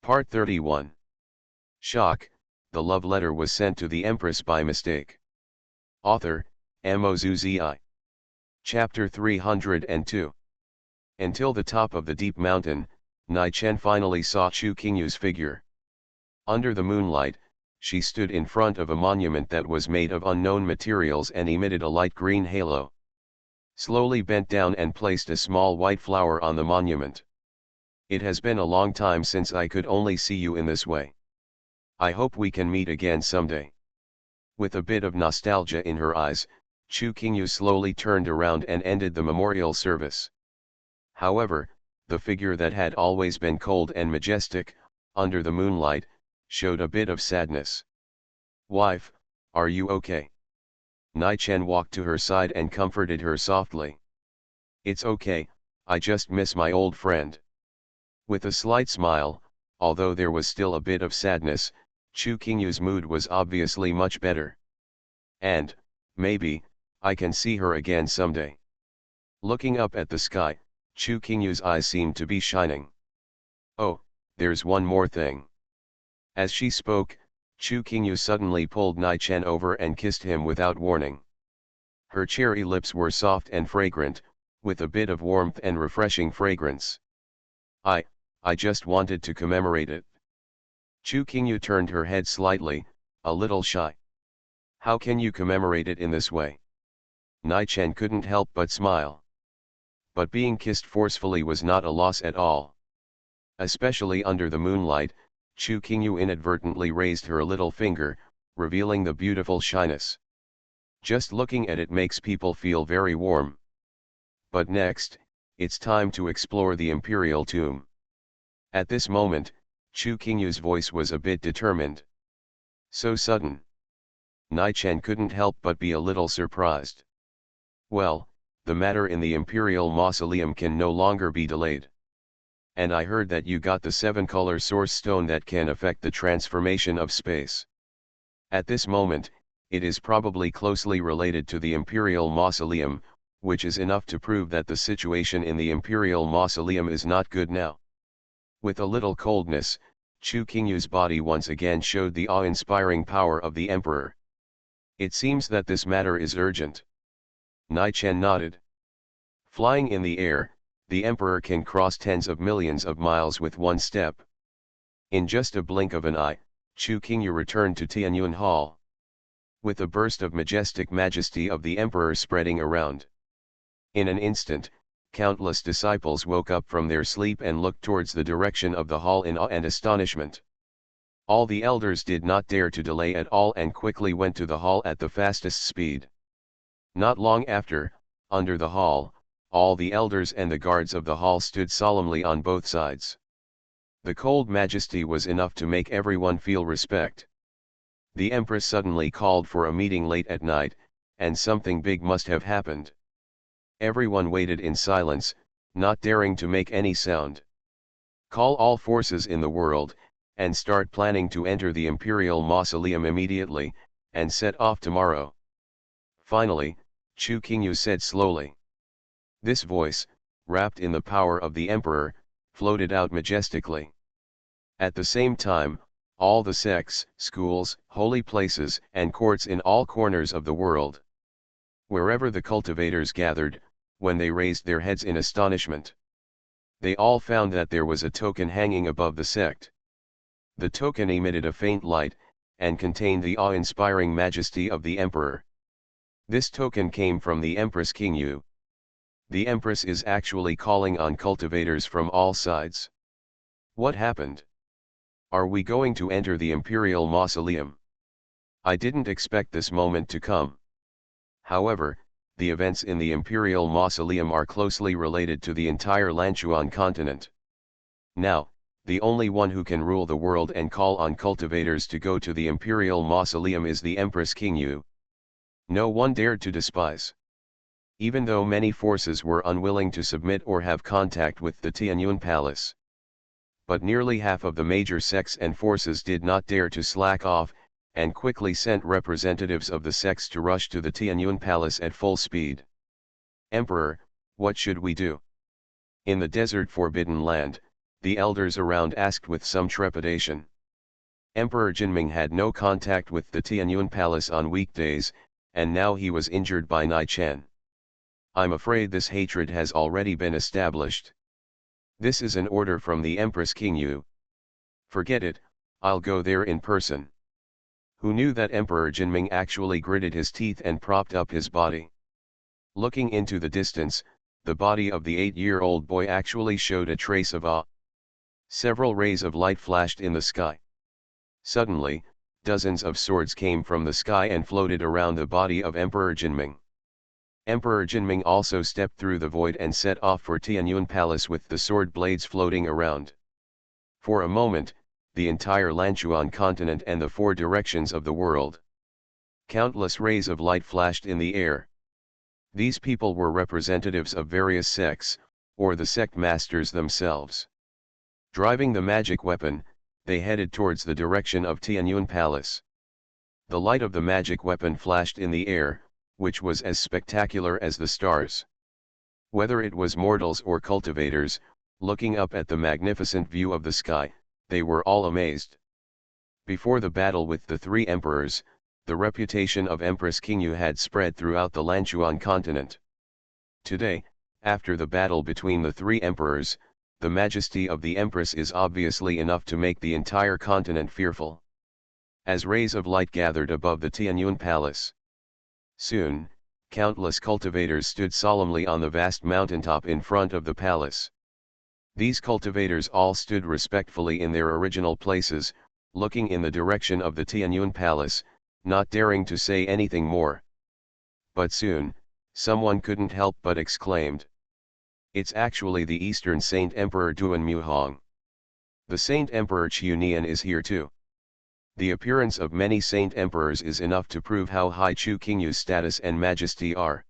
Part 31. Shock, the love letter was sent to the Empress by mistake. Author, Mozuzi. Chapter 302. Until the top of the deep mountain, Nai Chen finally saw Chu Qingyu's figure. Under the moonlight, she stood in front of a monument that was made of unknown materials and emitted a light green halo. Slowly bent down and placed a small white flower on the monument. It has been a long time since I could only see you in this way. I hope we can meet again someday. With a bit of nostalgia in her eyes, Chu Qingyu slowly turned around and ended the memorial service. However, the figure that had always been cold and majestic, under the moonlight, showed a bit of sadness. "Wife, are you okay?" Nai Chen walked to her side and comforted her softly. "It's okay, I just miss my old friend." With a slight smile, although there was still a bit of sadness, Chu Qingyu's mood was obviously much better. "And, maybe, I can see her again someday." Looking up at the sky, Chu Qingyu's eyes seemed to be shining. "Oh, there's one more thing." As she spoke, Chu Qingyu suddenly pulled Nai Chen over and kissed him without warning. Her cherry lips were soft and fragrant, with a bit of warmth and refreshing fragrance. I just wanted to commemorate it." Chu Qingyu turned her head slightly, a little shy. "How can you commemorate it in this way?" Nai Chen couldn't help but smile. But being kissed forcefully was not a loss at all. Especially under the moonlight, Chu Qingyu inadvertently raised her little finger, revealing the beautiful shyness. Just looking at it makes people feel very warm. But next, it's time to explore the imperial tomb. At this moment, Chu Qingyu's voice was a bit determined. So sudden. Nai Chen couldn't help but be a little surprised. "Well, the matter in the imperial mausoleum can no longer be delayed. And I heard that you got the 7-color source stone that can affect the transformation of space. At this moment, it is probably closely related to the imperial mausoleum, which is enough to prove that the situation in the imperial mausoleum is not good now." With a little coldness, Chu Qingyu's body once again showed the awe-inspiring power of the emperor. "It seems that this matter is urgent." Nai Chen nodded. Flying in the air, the emperor can cross tens of millions of miles with one step. In just a blink of an eye, Chu Qingyu returned to Tianyun Hall. With a burst of majestic majesty of the emperor spreading around. In an instant, countless disciples woke up from their sleep and looked towards the direction of the hall in awe and astonishment. All the elders did not dare to delay at all and quickly went to the hall at the fastest speed. Not long after, under the hall, all the elders and the guards of the hall stood solemnly on both sides. The cold majesty was enough to make everyone feel respect. The empress suddenly called for a meeting late at night, and something big must have happened. Everyone waited in silence, not daring to make any sound. "Call all forces in the world, and start planning to enter the imperial mausoleum immediately, and set off tomorrow." Finally, Chu Qingyu said slowly. This voice, wrapped in the power of the emperor, floated out majestically. At the same time, all the sects, schools, holy places, and courts in all corners of the world, wherever the cultivators gathered, when they raised their heads in astonishment, they all found that there was a token hanging above the sect. The token emitted a faint light, and contained the awe-inspiring majesty of the emperor. This token came from the Empress Qingyu. The Empress is actually calling on cultivators from all sides. What happened? Are we going to enter the imperial mausoleum? I didn't expect this moment to come. However, the events in the imperial mausoleum are closely related to the entire Lanchuan continent. Now, the only one who can rule the world and call on cultivators to go to the imperial mausoleum is the Empress Qingyu. No one dared to despise. Even though many forces were unwilling to submit or have contact with the Tianyun Palace. But nearly half of the major sects and forces did not dare to slack off, and quickly sent representatives of the sects to rush to the Tianyun Palace at full speed. "Emperor, what should we do?" In the desert Forbidden Land, the elders around asked with some trepidation. Emperor Jinming had no contact with the Tianyuan Palace on weekdays, and now he was injured by Nai Chen. I'm afraid this hatred has already been established. This is an order from the Empress King Yu. Forget it, I'll go there in person. Who knew that Emperor Jinming actually gritted his teeth and propped up his body? Looking into the distance, the body of the 8-year-old boy actually showed a trace of awe. Several rays of light flashed in the sky. Suddenly, dozens of swords came from the sky and floated around the body of Emperor Jinming. Emperor Jinming also stepped through the void and set off for Tianyuan Palace with the sword blades floating around. For a moment, the entire Lanchuan continent and the 4 directions of the world. Countless rays of light flashed in the air. These people were representatives of various sects, or the sect masters themselves. Driving the magic weapon, they headed towards the direction of Tianyuan Palace. The light of the magic weapon flashed in the air, which was as spectacular as the stars. Whether it was mortals or cultivators, looking up at the magnificent view of the sky, they were all amazed. Before the battle with the 3 emperors, the reputation of Empress King Yu had spread throughout the Lanchuan continent. Today, after the battle between the 3 emperors, the majesty of the Empress is obviously enough to make the entire continent fearful. As rays of light gathered above the Tianyuan Palace. Soon, countless cultivators stood solemnly on the vast mountaintop in front of the palace. These cultivators all stood respectfully in their original places, looking in the direction of the Tianyuan Palace, not daring to say anything more. But soon, someone couldn't help but exclaimed. It's actually the Eastern Saint Emperor Duan Muhong. The Saint Emperor Qiunian is here too. The appearance of many Saint Emperors is enough to prove how high Chu Qingyu's status and majesty are.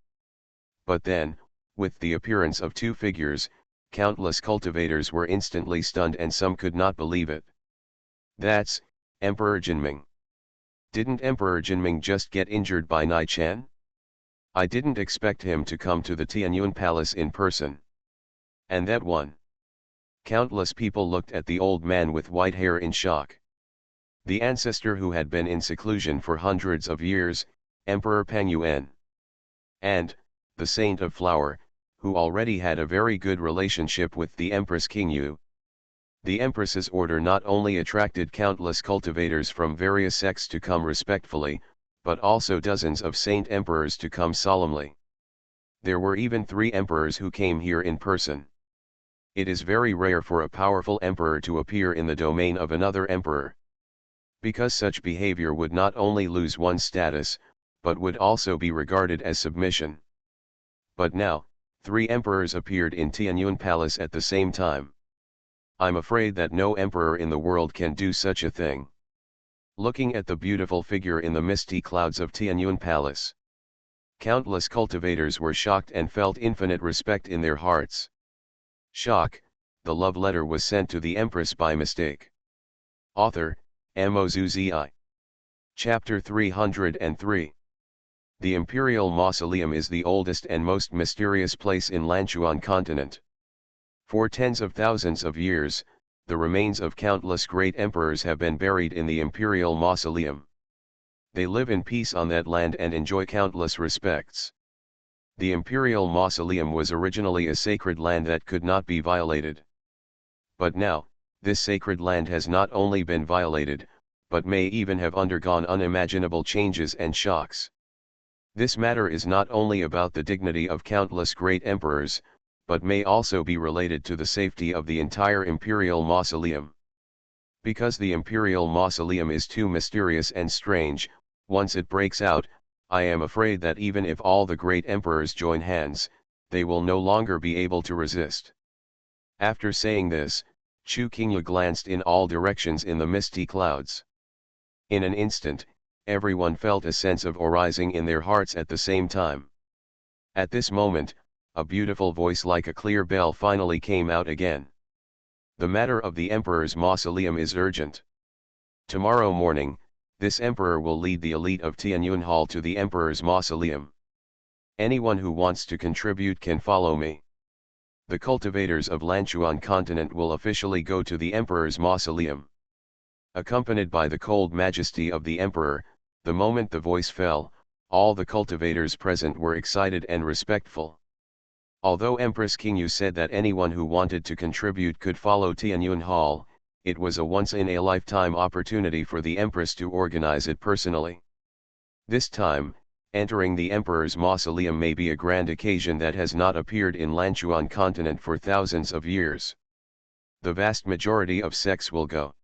But then, with the appearance of 2 figures, countless cultivators were instantly stunned and some could not believe it. That's Emperor Jinming. Didn't Emperor Jinming just get injured by Nai Chen? I didn't expect him to come to the Tianyuan Palace in person. And that one. Countless people looked at the old man with white hair in shock. The ancestor who had been in seclusion for hundreds of years, Emperor Peng Yuan. And, the Saint of Flower, who already had a very good relationship with the Empress King Yu. The Empress's order not only attracted countless cultivators from various sects to come respectfully, but also dozens of Saint Emperors to come solemnly. There were even 3 emperors who came here in person. It is very rare for a powerful emperor to appear in the domain of another emperor. Because such behavior would not only lose one's status, but would also be regarded as submission. But now, 3 emperors appeared in Tianyuan Palace at the same time. I'm afraid that no emperor in the world can do such a thing. Looking at the beautiful figure in the misty clouds of Tianyuan Palace, countless cultivators were shocked and felt infinite respect in their hearts. Shock, the love letter was sent to the Empress by mistake. Author, Mozuzi. Chapter 303. The Imperial Mausoleum is the oldest and most mysterious place in Lanchuan continent. For tens of thousands of years, the remains of countless great emperors have been buried in the Imperial Mausoleum. They live in peace on that land and enjoy countless respects. The Imperial Mausoleum was originally a sacred land that could not be violated. But now, this sacred land has not only been violated, but may even have undergone unimaginable changes and shocks. This matter is not only about the dignity of countless great emperors, but may also be related to the safety of the entire Imperial Mausoleum. Because the Imperial Mausoleum is too mysterious and strange, once it breaks out, I am afraid that even if all the great emperors join hands, they will no longer be able to resist. After saying this, Chu Qingyu glanced in all directions in the misty clouds. In an instant, everyone felt a sense of awe rising in their hearts at the same time. At this moment, a beautiful voice like a clear bell finally came out again. The matter of the Emperor's mausoleum is urgent. Tomorrow morning, this Emperor will lead the elite of Tianyuan Hall to the Emperor's mausoleum. Anyone who wants to contribute can follow me. the cultivators of Lanchuan continent will officially go to the emperor's mausoleum. Accompanied by the cold majesty of the emperor, the moment the voice fell, all the cultivators present were excited and respectful. Although Empress Qingyu said that anyone who wanted to contribute could follow Tianyun Hall, it was a once-in-a-lifetime opportunity for the Empress to organize it personally. This time, entering the Emperor's mausoleum may be a grand occasion that has not appeared in Lanchuan continent for thousands of years. The vast majority of sects will go,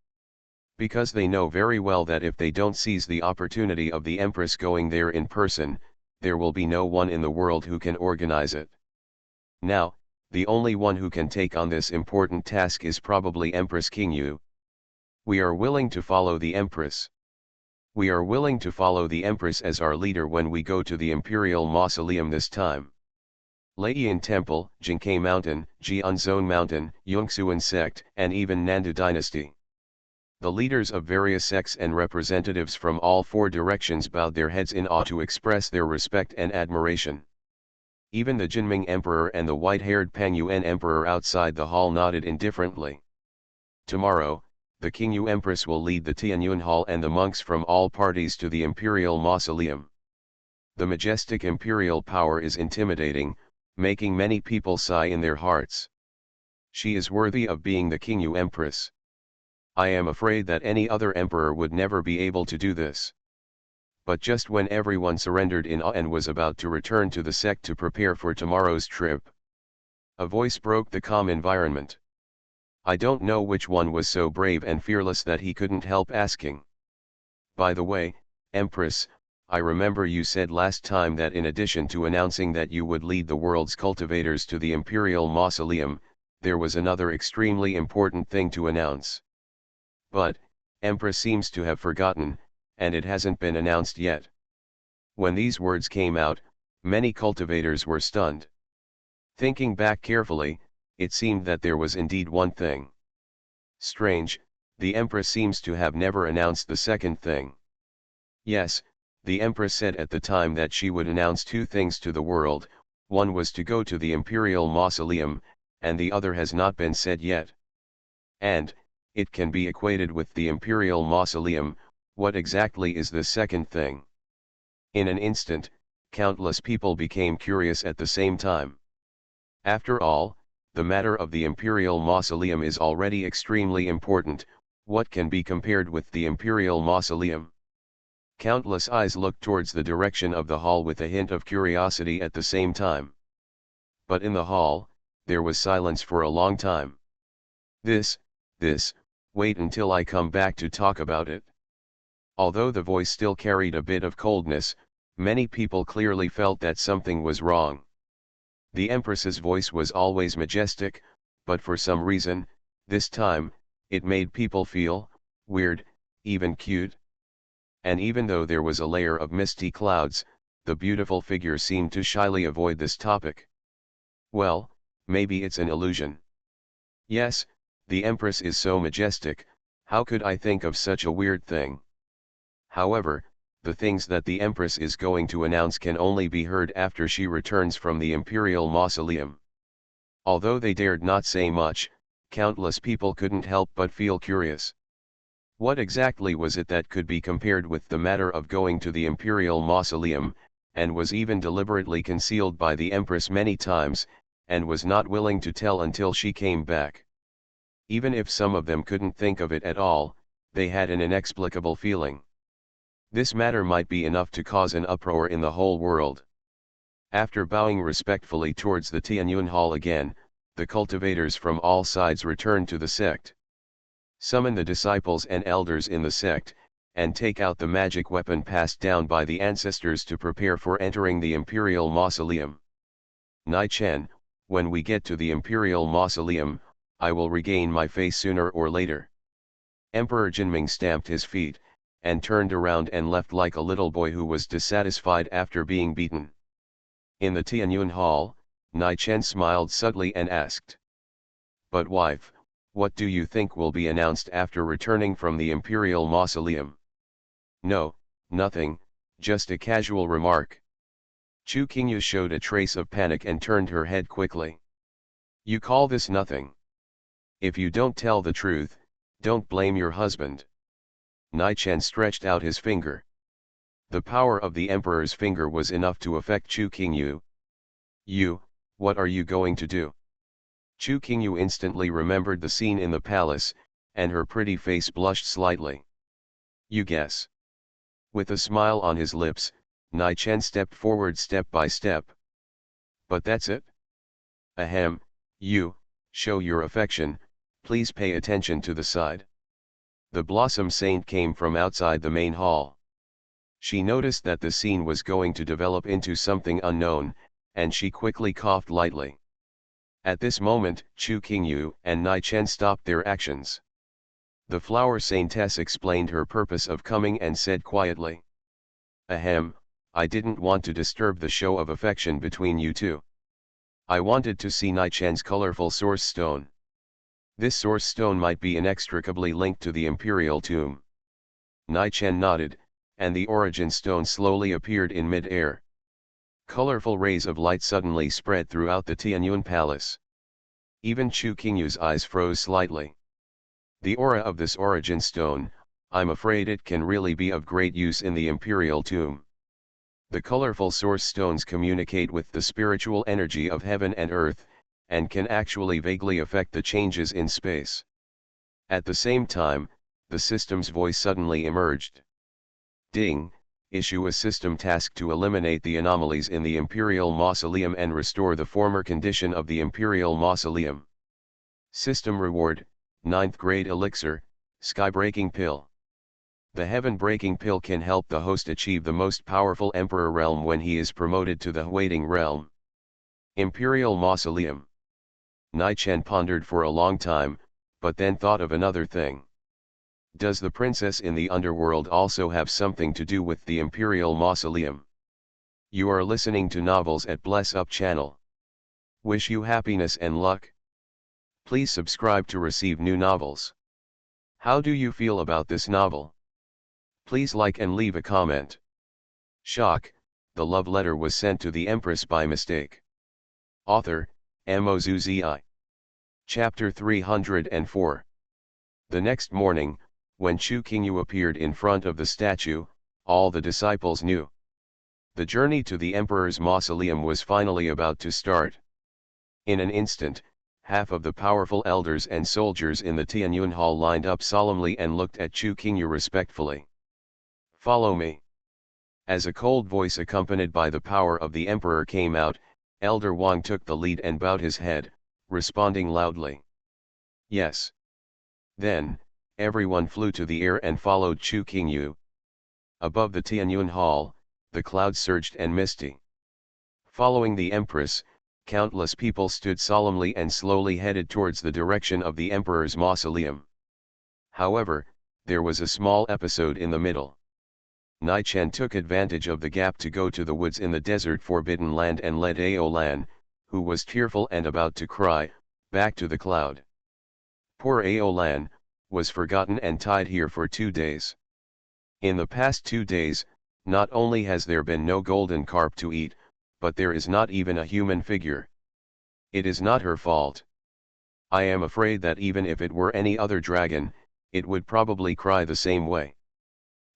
because they know very well that if they don't seize the opportunity of the Empress going there in person, there will be no one in the world who can organize it. Now, the only one who can take on this important task is probably Empress Qingyu. We are willing to follow the Empress. We are willing to follow the Empress as our leader when we go to the Imperial Mausoleum this time. Laiyan Temple, Jingkai Mountain, Jianzhou Mountain, Yongsuan Sect, and even Nanda Dynasty. The leaders of various sects and representatives from all four directions bowed their heads in awe to express their respect and admiration. Even the Jinming Emperor and the white-haired Pangyuan Emperor outside the hall nodded indifferently. Tomorrow, the Qingyu Empress will lead the Tianyun Hall and the monks from all parties to the Imperial Mausoleum. The majestic imperial power is intimidating, making many people sigh in their hearts. She is worthy of being the Qingyu Empress. I am afraid that any other emperor would never be able to do this. But just when everyone surrendered in awe and was about to return to the sect to prepare for tomorrow's trip, a voice broke the calm environment. I don't know which one was so brave and fearless that he couldn't help asking. By the way, Empress, I remember you said last time that in addition to announcing that you would lead the world's cultivators to the Imperial Mausoleum, there was another extremely important thing to announce. But, Empress seems to have forgotten, and it hasn't been announced yet. When these words came out, many cultivators were stunned. Thinking back carefully, it seemed that there was indeed one thing. Strange, the Empress seems to have never announced the second thing. Yes, the Empress said at the time that she would announce two things to the world, one was to go to the Imperial Mausoleum, and the other has not been said yet. And, it can be equated with the Imperial Mausoleum. What exactly is the second thing? In an instant, countless people became curious at the same time. After all, the matter of the Imperial Mausoleum is already extremely important. What can be compared with the Imperial Mausoleum? Countless eyes looked towards the direction of the hall with a hint of curiosity at the same time. But in the hall, there was silence for a long time. Wait until I come back to talk about it. Although the voice still carried a bit of coldness, many people clearly felt that something was wrong. The Empress's voice was always majestic, but for some reason, this time, it made people feel weird, even cute. And even though there was a layer of misty clouds, the beautiful figure seemed to shyly avoid this topic. Well, maybe it's an illusion. Yes, the Empress is so majestic, how could I think of such a weird thing? However, the things that the Empress is going to announce can only be heard after she returns from the Imperial Mausoleum. Although they dared not say much, countless people couldn't help but feel curious. What exactly was it that could be compared with the matter of going to the Imperial Mausoleum, and was even deliberately concealed by the Empress many times, and was not willing to tell until she came back? Even if some of them couldn't think of it at all, they had an inexplicable feeling. This matter might be enough to cause an uproar in the whole world. After bowing respectfully towards the Tianyun Hall again, the cultivators from all sides returned to the sect. Summon the disciples and elders in the sect, and take out the magic weapon passed down by the ancestors to prepare for entering the Imperial Mausoleum. Nai Chen, when we get to the Imperial Mausoleum, I will regain my face sooner or later. Emperor Jinming stamped his feet, and turned around and left like a little boy who was dissatisfied after being beaten. In the Tianyun Hall, Nai Chen smiled subtly and asked, "But wife, what do you think will be announced after returning from the Imperial Mausoleum?" "No, nothing, just a casual remark." Chu Qingyu showed a trace of panic and turned her head quickly. You call this nothing? If you don't tell the truth, don't blame your husband. Nai-Chen stretched out his finger. The power of the emperor's finger was enough to affect Chu Qingyu. You, what are you going to do? Chu Qingyu instantly remembered the scene in the palace, and her pretty face blushed slightly. You guess. With a smile on his lips, Nai-Chen stepped forward step by step. But that's it? Ahem, you, show your affection, please pay attention to the side. The Blossom Saint came from outside the main hall. She noticed that the scene was going to develop into something unknown, and she quickly coughed lightly. At this moment, Chu Qingyu and Nai-Chen stopped their actions. The Flower Saintess explained her purpose of coming and said quietly. Ahem, I didn't want to disturb the show of affection between you two. I wanted to see Nai-Chen's colorful source stone. This source stone might be inextricably linked to the imperial tomb. Nai-Chen nodded, and the origin stone slowly appeared in mid-air. Colorful rays of light suddenly spread throughout the Tianyun Palace. Even Chu Qingyu's eyes froze slightly. The aura of this origin stone, I'm afraid it can really be of great use in the imperial tomb. The colorful source stones communicate with the spiritual energy of heaven and earth, and can actually vaguely affect the changes in space. At the same time, the system's voice suddenly emerged. Ding, issue a system task to eliminate the anomalies in the Imperial Mausoleum and restore the former condition of the Imperial Mausoleum. System reward, 9th grade elixir, Sky-breaking pill. The heaven-breaking pill can help the host achieve the most powerful Emperor realm when he is promoted to the waiting realm. Imperial Mausoleum. Nai-Chen pondered for a long time, but then thought of another thing. Does the princess in the underworld also have something to do with the Imperial Mausoleum? You are listening to Novels at Bless Up channel. Wish you happiness and luck. Please subscribe to receive new novels. How do you feel about this novel? Please like and leave a comment. Shock, the love letter was sent to the Empress by mistake. Author, MaleProtagonist. Chapter 304. The next morning, when Chu Qingyu appeared in front of the statue, all the disciples knew. The journey to the Emperor's mausoleum was finally about to start. In an instant, half of the powerful elders and soldiers in the Tianyun Hall lined up solemnly and looked at Chu Qingyu respectfully. Follow me. As a cold voice accompanied by the power of the Emperor came out, Elder Wang took the lead and bowed his head, responding loudly. Yes. Then, everyone flew to the air and followed Chu Qingyu. Above the Tianyun Hall, the clouds surged and misty. Following the Empress, countless people stood solemnly and slowly headed towards the direction of the Emperor's mausoleum. However, there was a small episode in the middle. Nai-Chen took advantage of the gap to go to the woods in the desert Forbidden Land and led Aolan, who was tearful and about to cry, back to the cloud. Poor Aolan, was forgotten and tied here for 2 days. In the past 2 days, not only has there been no golden carp to eat, but there is not even a human figure. It is not her fault. I am afraid that even if it were any other dragon, it would probably cry the same way.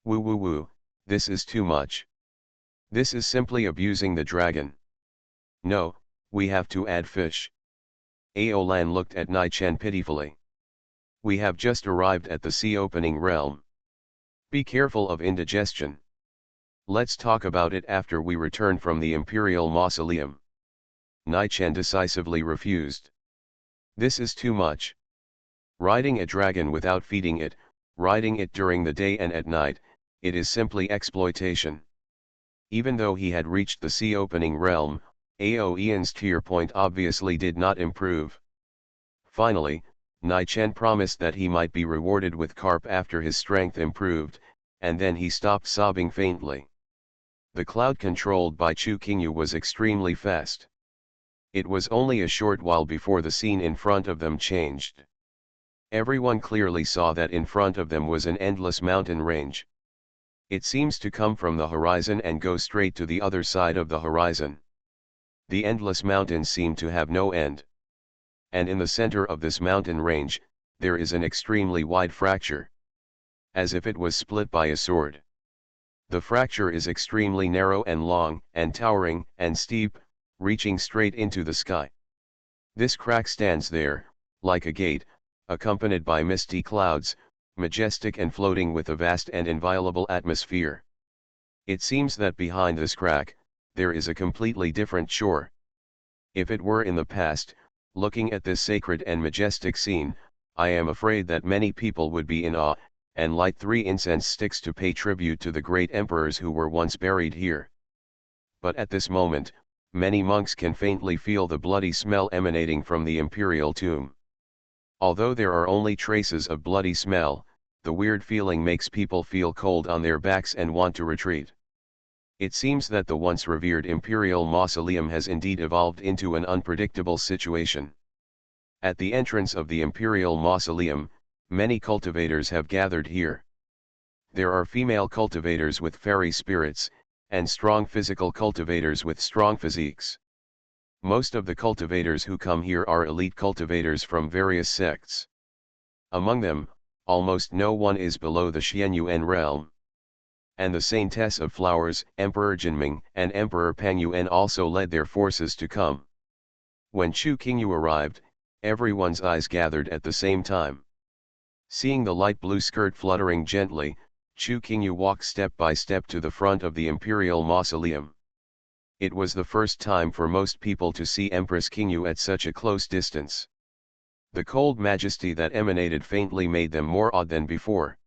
Woo woo woo, this is too much. This is simply abusing the dragon. No, we have to add fish. Aolan looked at Nai-Chen pitifully. We have just arrived at the sea-opening realm. Be careful of indigestion. Let's talk about it after we return from the Imperial Mausoleum. Nai-Chen decisively refused. This is too much. Riding a dragon without feeding it, riding it during the day and at night, it is simply exploitation. Even though he had reached the sea-opening realm, Aoian's tear point obviously did not improve. Finally, Nai-Chen promised that he might be rewarded with carp after his strength improved, and then he stopped sobbing faintly. The cloud controlled by Chu Qingyu was extremely fast. It was only a short while before the scene in front of them changed. Everyone clearly saw that in front of them was an endless mountain range. It seems to come from the horizon and go straight to the other side of the horizon. The endless mountains seem to have no end. and in the center of this mountain range, there is an extremely wide fracture, as if it was split by a sword. The fracture is extremely narrow and long, and towering, and steep, reaching straight into the sky. This crack stands there, like a gate, accompanied by misty clouds, majestic and floating with a vast and inviolable atmosphere. It seems that behind this crack, there is a completely different shore. If it were in the past, looking at this sacred and majestic scene, I am afraid that many people would be in awe, and light 3 incense sticks to pay tribute to the great emperors who were once buried here. But at this moment, many monks can faintly feel the bloody smell emanating from the imperial tomb. Although there are only traces of bloody smell, the weird feeling makes people feel cold on their backs and want to retreat. It seems that the once revered imperial mausoleum has indeed evolved into an unpredictable situation. At the entrance of the imperial mausoleum, many cultivators have gathered here. There are female cultivators with fairy spirits, and strong physical cultivators with strong physiques. Most of the cultivators who come here are elite cultivators from various sects. Among them, almost no one is below the Xianyuan realm. And the Saintess of Flowers, Emperor Jinming, and Emperor Pangyuan also led their forces to come. When Chu Qingyu arrived, everyone's eyes gathered at the same time. Seeing the light blue skirt fluttering gently, Chu Qingyu walked step by step to the front of the imperial mausoleum. It was the first time for most people to see Empress Qingyu at such a close distance. The cold majesty that emanated faintly made them more awed than before.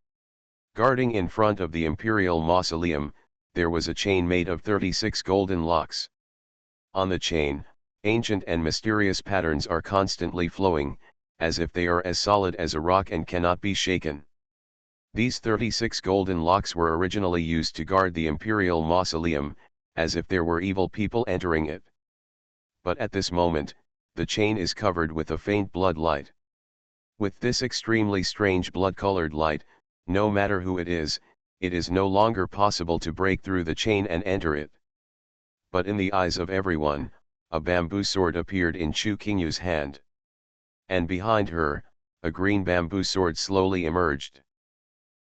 Guarding in front of the imperial mausoleum, there was a chain made of 36 golden locks. On the chain, ancient and mysterious patterns are constantly flowing, as if they are as solid as a rock and cannot be shaken. These 36 golden locks were originally used to guard the imperial mausoleum, as if there were evil people entering it. But at this moment, the chain is covered with a faint blood light. With this extremely strange blood-colored light, no matter who it is no longer possible to break through the chain and enter it. But in the eyes of everyone, a bamboo sword appeared in Chu Qingyu's hand. And behind her, a green bamboo sword slowly emerged.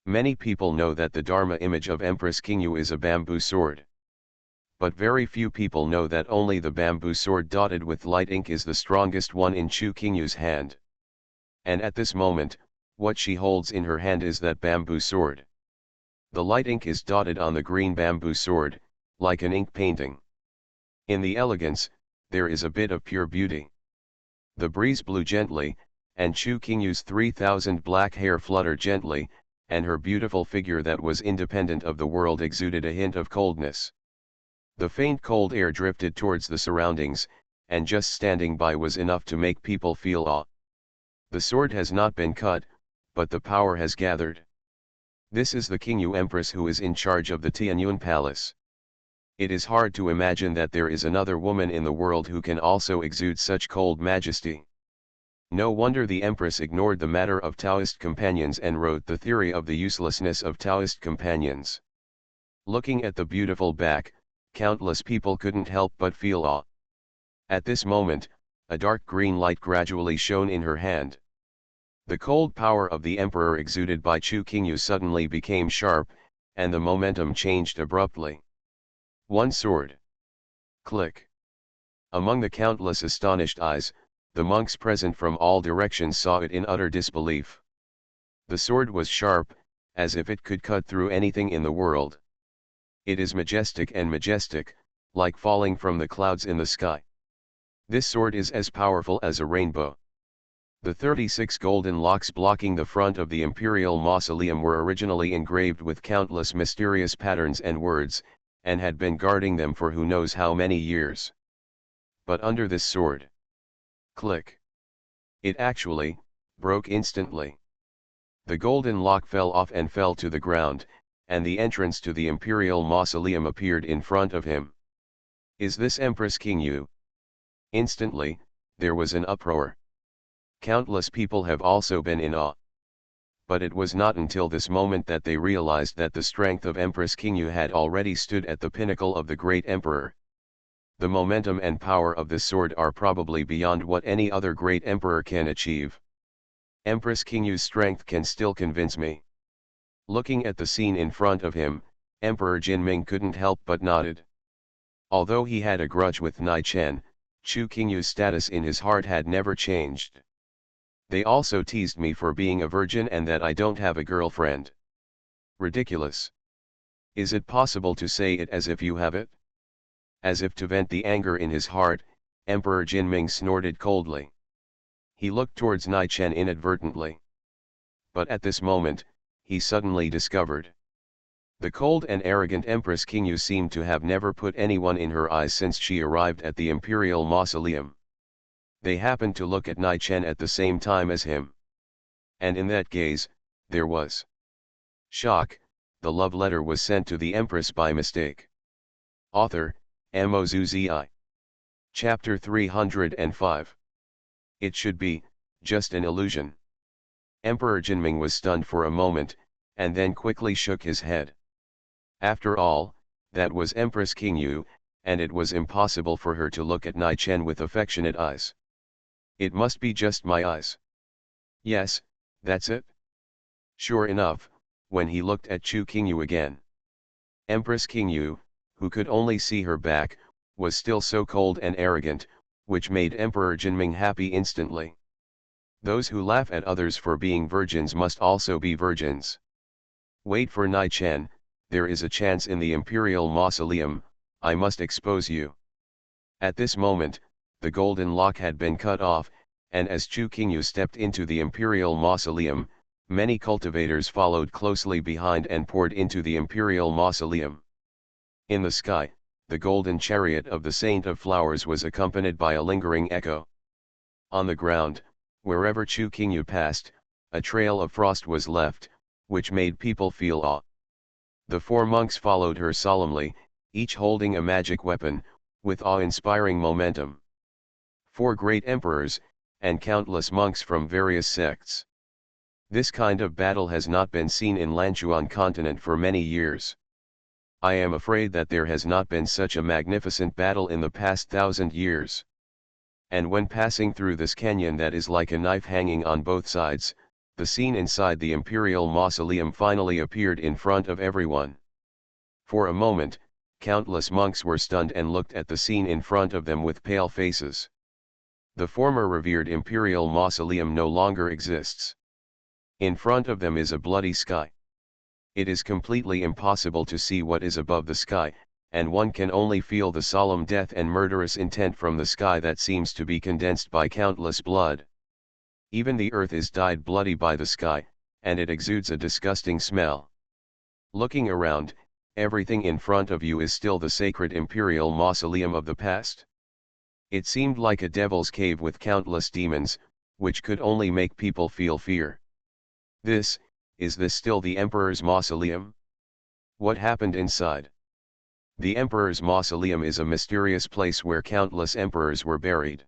Many people know that the Dharma image of Empress Qingyu is a bamboo sword. But very few people know that only the bamboo sword dotted with light ink is the strongest one in Chu Qingyu's hand. And at this moment, what she holds in her hand is that bamboo sword. The light ink is dotted on the green bamboo sword, like an ink painting. In the elegance, there is a bit of pure beauty. The breeze blew gently, and Chu Qingyu's 3,000 black hair fluttered gently, and her beautiful figure that was independent of the world exuded a hint of coldness. The faint cold air drifted towards the surroundings, and just standing by was enough to make people feel awe. The sword has not been cut, but the power has gathered. This is the Qingyu Empress who is in charge of the Tianyuan Palace. It is hard to imagine that there is another woman in the world who can also exude such cold majesty. No wonder the Empress ignored the matter of Taoist companions and wrote the theory of the uselessness of Taoist companions. Looking at the beautiful back, countless people couldn't help but feel awe. At this moment, a dark green light gradually shone in her hand. The cold power of the emperor exuded by Chu Qingyu suddenly became sharp, and the momentum changed abruptly. One sword. Click. Among the countless astonished eyes, the monks present from all directions saw it in utter disbelief. The sword was sharp, as if it could cut through anything in the world. It is majestic and majestic, like falling from the clouds in the sky. This sword is as powerful as a rainbow. The 36 golden locks blocking the front of the imperial mausoleum were originally engraved with countless mysterious patterns and words, and had been guarding them for who knows how many years. But under this sword, click, it actually broke instantly. The golden lock fell off and fell to the ground, and the entrance to the imperial mausoleum appeared in front of him. Is this Empress Qingyu? Instantly, there was an uproar. Countless people have also been in awe. But it was not until this moment that they realized that the strength of Empress Qingyu had already stood at the pinnacle of the great emperor. The momentum and power of this sword are probably beyond what any other great emperor can achieve. Empress Kingyu's strength can still convince me. Looking at the scene in front of him, Emperor Jinming couldn't help but nodded. Although he had a grudge with Nai Chen, Chu Kingyu's status in his heart had never changed. They also teased me for being a virgin and that I don't have a girlfriend. Ridiculous. Is it possible to say it as if you have it? As if to vent the anger in his heart, Emperor Jinming snorted coldly. He looked towards Nai Chen inadvertently. But at this moment, he suddenly discovered. The cold and arrogant Empress Kingyu seemed to have never put anyone in her eyes since she arrived at the imperial mausoleum. They happened to look at Nai Chen at the same time as him. And in that gaze, there was shock. The love letter was sent to the Empress by mistake. Author, MaleProtagonist. Chapter 305. It should be, just an illusion. Emperor Jinming was stunned for a moment, and then quickly shook his head. After all, that was Empress Kingyu, and it was impossible for her to look at Nai Chen with affectionate eyes. It must be just my eyes. Yes, that's it. Sure enough, when he looked at Chu Kingyu again. Empress Kingyu, who could only see her back, was still so cold and arrogant, which made Emperor Jinming happy instantly. Those who laugh at others for being virgins must also be virgins. Wait for Nai Chen, there is a chance in the imperial mausoleum, I must expose you. At this moment, the golden lock had been cut off, and as Chu Kingyu stepped into the imperial mausoleum, many cultivators followed closely behind and poured into the imperial mausoleum. In the sky, the golden chariot of the Saint of Flowers was accompanied by a lingering echo. On the ground, wherever Chu Kingyu passed, a trail of frost was left, which made people feel awe. The 4 monks followed her solemnly, each holding a magic weapon, with awe-inspiring momentum. 4 great emperors, and countless monks from various sects. This kind of battle has not been seen in Lanchuan continent for many years. I am afraid that there has not been such a magnificent battle in the past 1,000 years. And when passing through this canyon that is like a knife hanging on both sides, the scene inside the imperial mausoleum finally appeared in front of everyone. For a moment, countless monks were stunned and looked at the scene in front of them with pale faces. The former revered imperial mausoleum no longer exists. In front of them is a bloody sky. It is completely impossible to see what is above the sky, and one can only feel the solemn death and murderous intent from the sky that seems to be condensed by countless blood. Even the earth is dyed bloody by the sky, and it exudes a disgusting smell. Looking around, everything in front of you is still the sacred imperial mausoleum of the past. It seemed like a devil's cave with countless demons, which could only make people feel fear. Is this still the Emperor's mausoleum? What happened inside? The Emperor's mausoleum is a mysterious place where countless emperors were buried.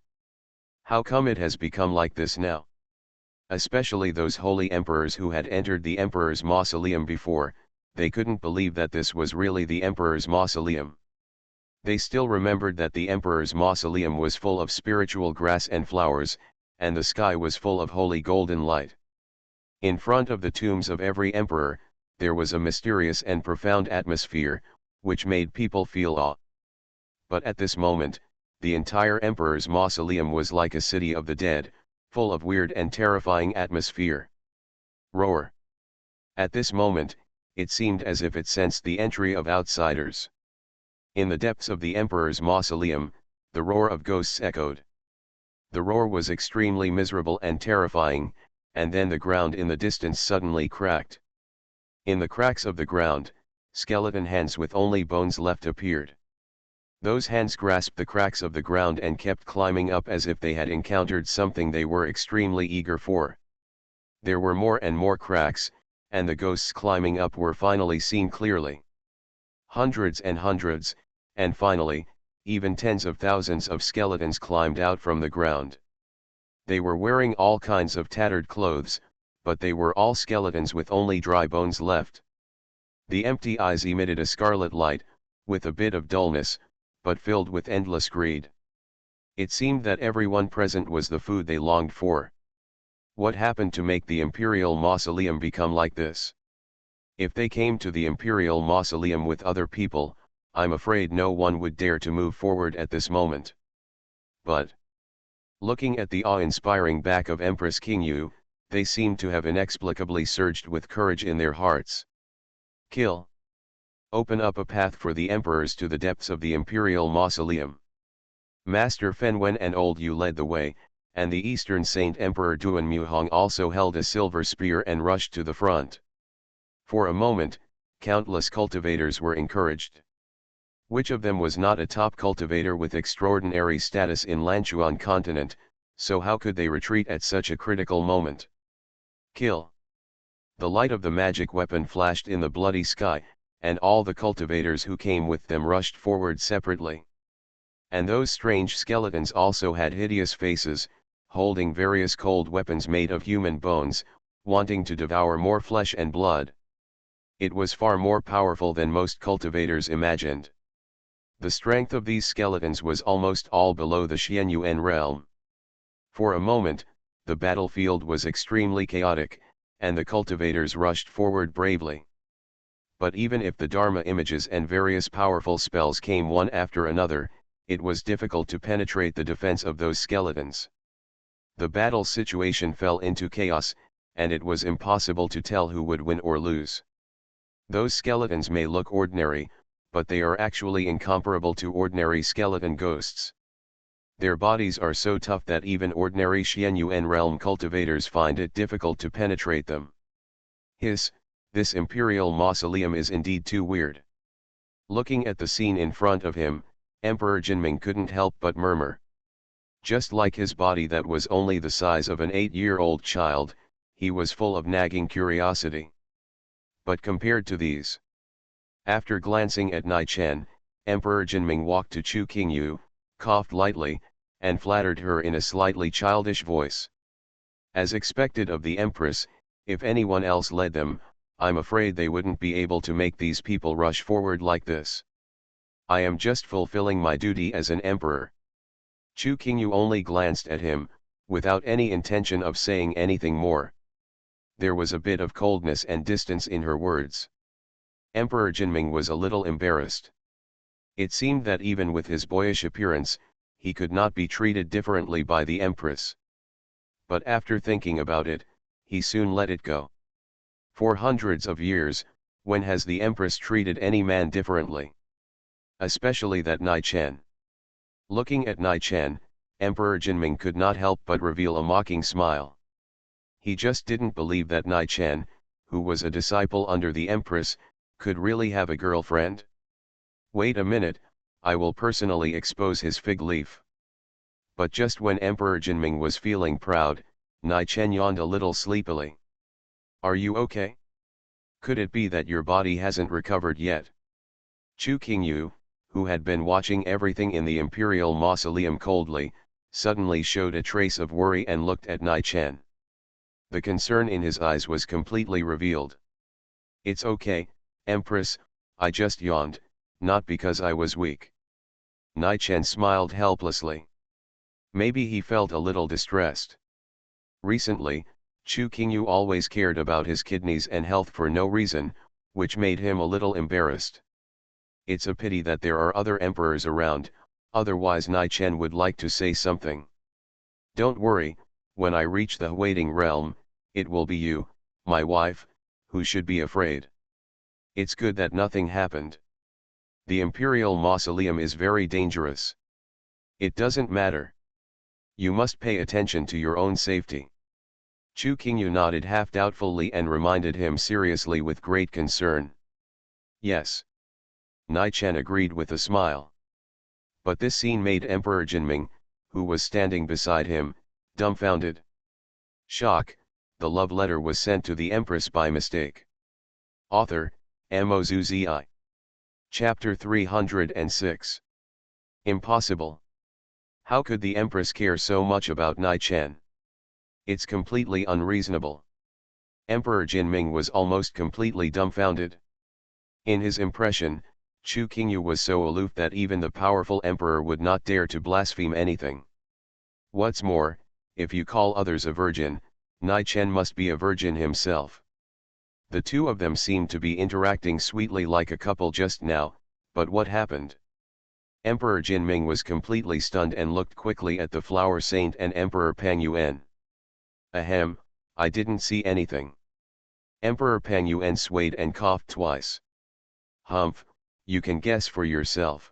How come it has become like this now? Especially those holy emperors who had entered the Emperor's mausoleum before, they couldn't believe that this was really the Emperor's mausoleum. They still remembered that the Emperor's mausoleum was full of spiritual grass and flowers, and the sky was full of holy golden light. In front of the tombs of every emperor, there was a mysterious and profound atmosphere, which made people feel awe. But at this moment, the entire emperor's mausoleum was like a city of the dead, full of weird and terrifying atmosphere. Roar. At this moment, it seemed as if it sensed the entry of outsiders. In the depths of the emperor's mausoleum, the roar of ghosts echoed. The roar was extremely miserable and terrifying, and then the ground in the distance suddenly cracked. In the cracks of the ground, skeleton hands with only bones left appeared. Those hands grasped the cracks of the ground and kept climbing up as if they had encountered something they were extremely eager for. There were more and more cracks, and the ghosts climbing up were finally seen clearly. Hundreds and hundreds, and finally, even tens of thousands of skeletons climbed out from the ground. They were wearing all kinds of tattered clothes, but they were all skeletons with only dry bones left. The empty eyes emitted a scarlet light, with a bit of dullness, but filled with endless greed. It seemed that everyone present was the food they longed for. What happened to make the imperial mausoleum become like this? If they came to the imperial mausoleum with other people, I'm afraid no one would dare to move forward at this moment. But, looking at the awe-inspiring back of Empress Qingyu, they seemed to have inexplicably surged with courage in their hearts. Kill. Open up a path for the emperors to the depths of the imperial mausoleum. Master Fenwen and Old Yu led the way, and the Eastern Saint Emperor Duan Muhong also held a silver spear and rushed to the front. For a moment, countless cultivators were encouraged. Which of them was not a top cultivator with extraordinary status in Lanchuan continent, so how could they retreat at such a critical moment? Kill. The light of the magic weapon flashed in the bloody sky, and all the cultivators who came with them rushed forward separately. And those strange skeletons also had hideous faces, holding various cold weapons made of human bones, wanting to devour more flesh and blood. It was far more powerful than most cultivators imagined. The strength of these skeletons was almost all below the Xianyuan realm. For a moment, the battlefield was extremely chaotic, and the cultivators rushed forward bravely. But even if the Dharma images and various powerful spells came one after another, it was difficult to penetrate the defense of those skeletons. The battle situation fell into chaos, and it was impossible to tell who would win or lose. Those skeletons may look ordinary, but they are actually incomparable to ordinary skeleton ghosts. Their bodies are so tough that even ordinary Xianyuan realm cultivators find it difficult to penetrate them. This imperial mausoleum is indeed too weird. Looking at the scene in front of him, Emperor Jinming couldn't help but murmur. Just like his body that was only the size of an 8-year-old child, he was full of nagging curiosity. But compared to these. After glancing at Nai Chen, Emperor Jinming walked to Chu Qingyu, coughed lightly, and flattered her in a slightly childish voice. As expected of the Empress, if anyone else led them, I'm afraid they wouldn't be able to make these people rush forward like this. I am just fulfilling my duty as an emperor. Chu Qingyu only glanced at him, without any intention of saying anything more. There was a bit of coldness and distance in her words. Emperor Jinming was a little embarrassed. It seemed that even with his boyish appearance, he could not be treated differently by the Empress. But after thinking about it, he soon let it go. For hundreds of years, when has the Empress treated any man differently? Especially that Nai Chen. Looking at Nai Chen, Emperor Jinming could not help but reveal a mocking smile. He just didn't believe that Nai Chen, who was a disciple under the Empress, could really have a girlfriend. Wait a minute, I will personally expose his fig leaf. But just when Emperor Jinming was feeling proud, Nai Chen yawned a little sleepily. Are you okay? Could it be that your body hasn't recovered yet? Chu Qingyu, who had been watching everything in the imperial mausoleum coldly, suddenly showed a trace of worry and looked at Nai Chen. The concern in his eyes was completely revealed. It's okay, Empress, I just yawned, not because I was weak. Nai Chen smiled helplessly. Maybe he felt a little distressed. Recently, Chu Qingyu always cared about his kidneys and health for no reason, which made him a little embarrassed. It's a pity that there are other emperors around, otherwise Nai Chen would like to say something. Don't worry, when I reach the waiting realm, it will be you, my wife, who should be afraid. It's good that nothing happened. The imperial mausoleum is very dangerous. It doesn't matter. You must pay attention to your own safety. Chu Qingyu nodded half doubtfully and reminded him seriously with great concern. Yes. Nai Chen agreed with a smile. But this scene made Emperor Jinming, who was standing beside him, dumbfounded. Shock, the love letter was sent to the Empress by mistake. Author, Mozuzi. Chapter 306. Impossible. How could the Empress care so much about Nai Chen? It's completely unreasonable. Emperor Jinming was almost completely dumbfounded. In his impression, Chu Qingyu was so aloof that even the powerful emperor would not dare to blaspheme anything. What's more, if you call others a virgin, Nai Chen must be a virgin himself. The two of them seemed to be interacting sweetly like a couple just now, but what happened? Emperor Jinming was completely stunned and looked quickly at the flower saint and Emperor Pang Yuan. Ahem, I didn't see anything. Emperor Pang Yuan swayed and coughed twice. Humph, you can guess for yourself.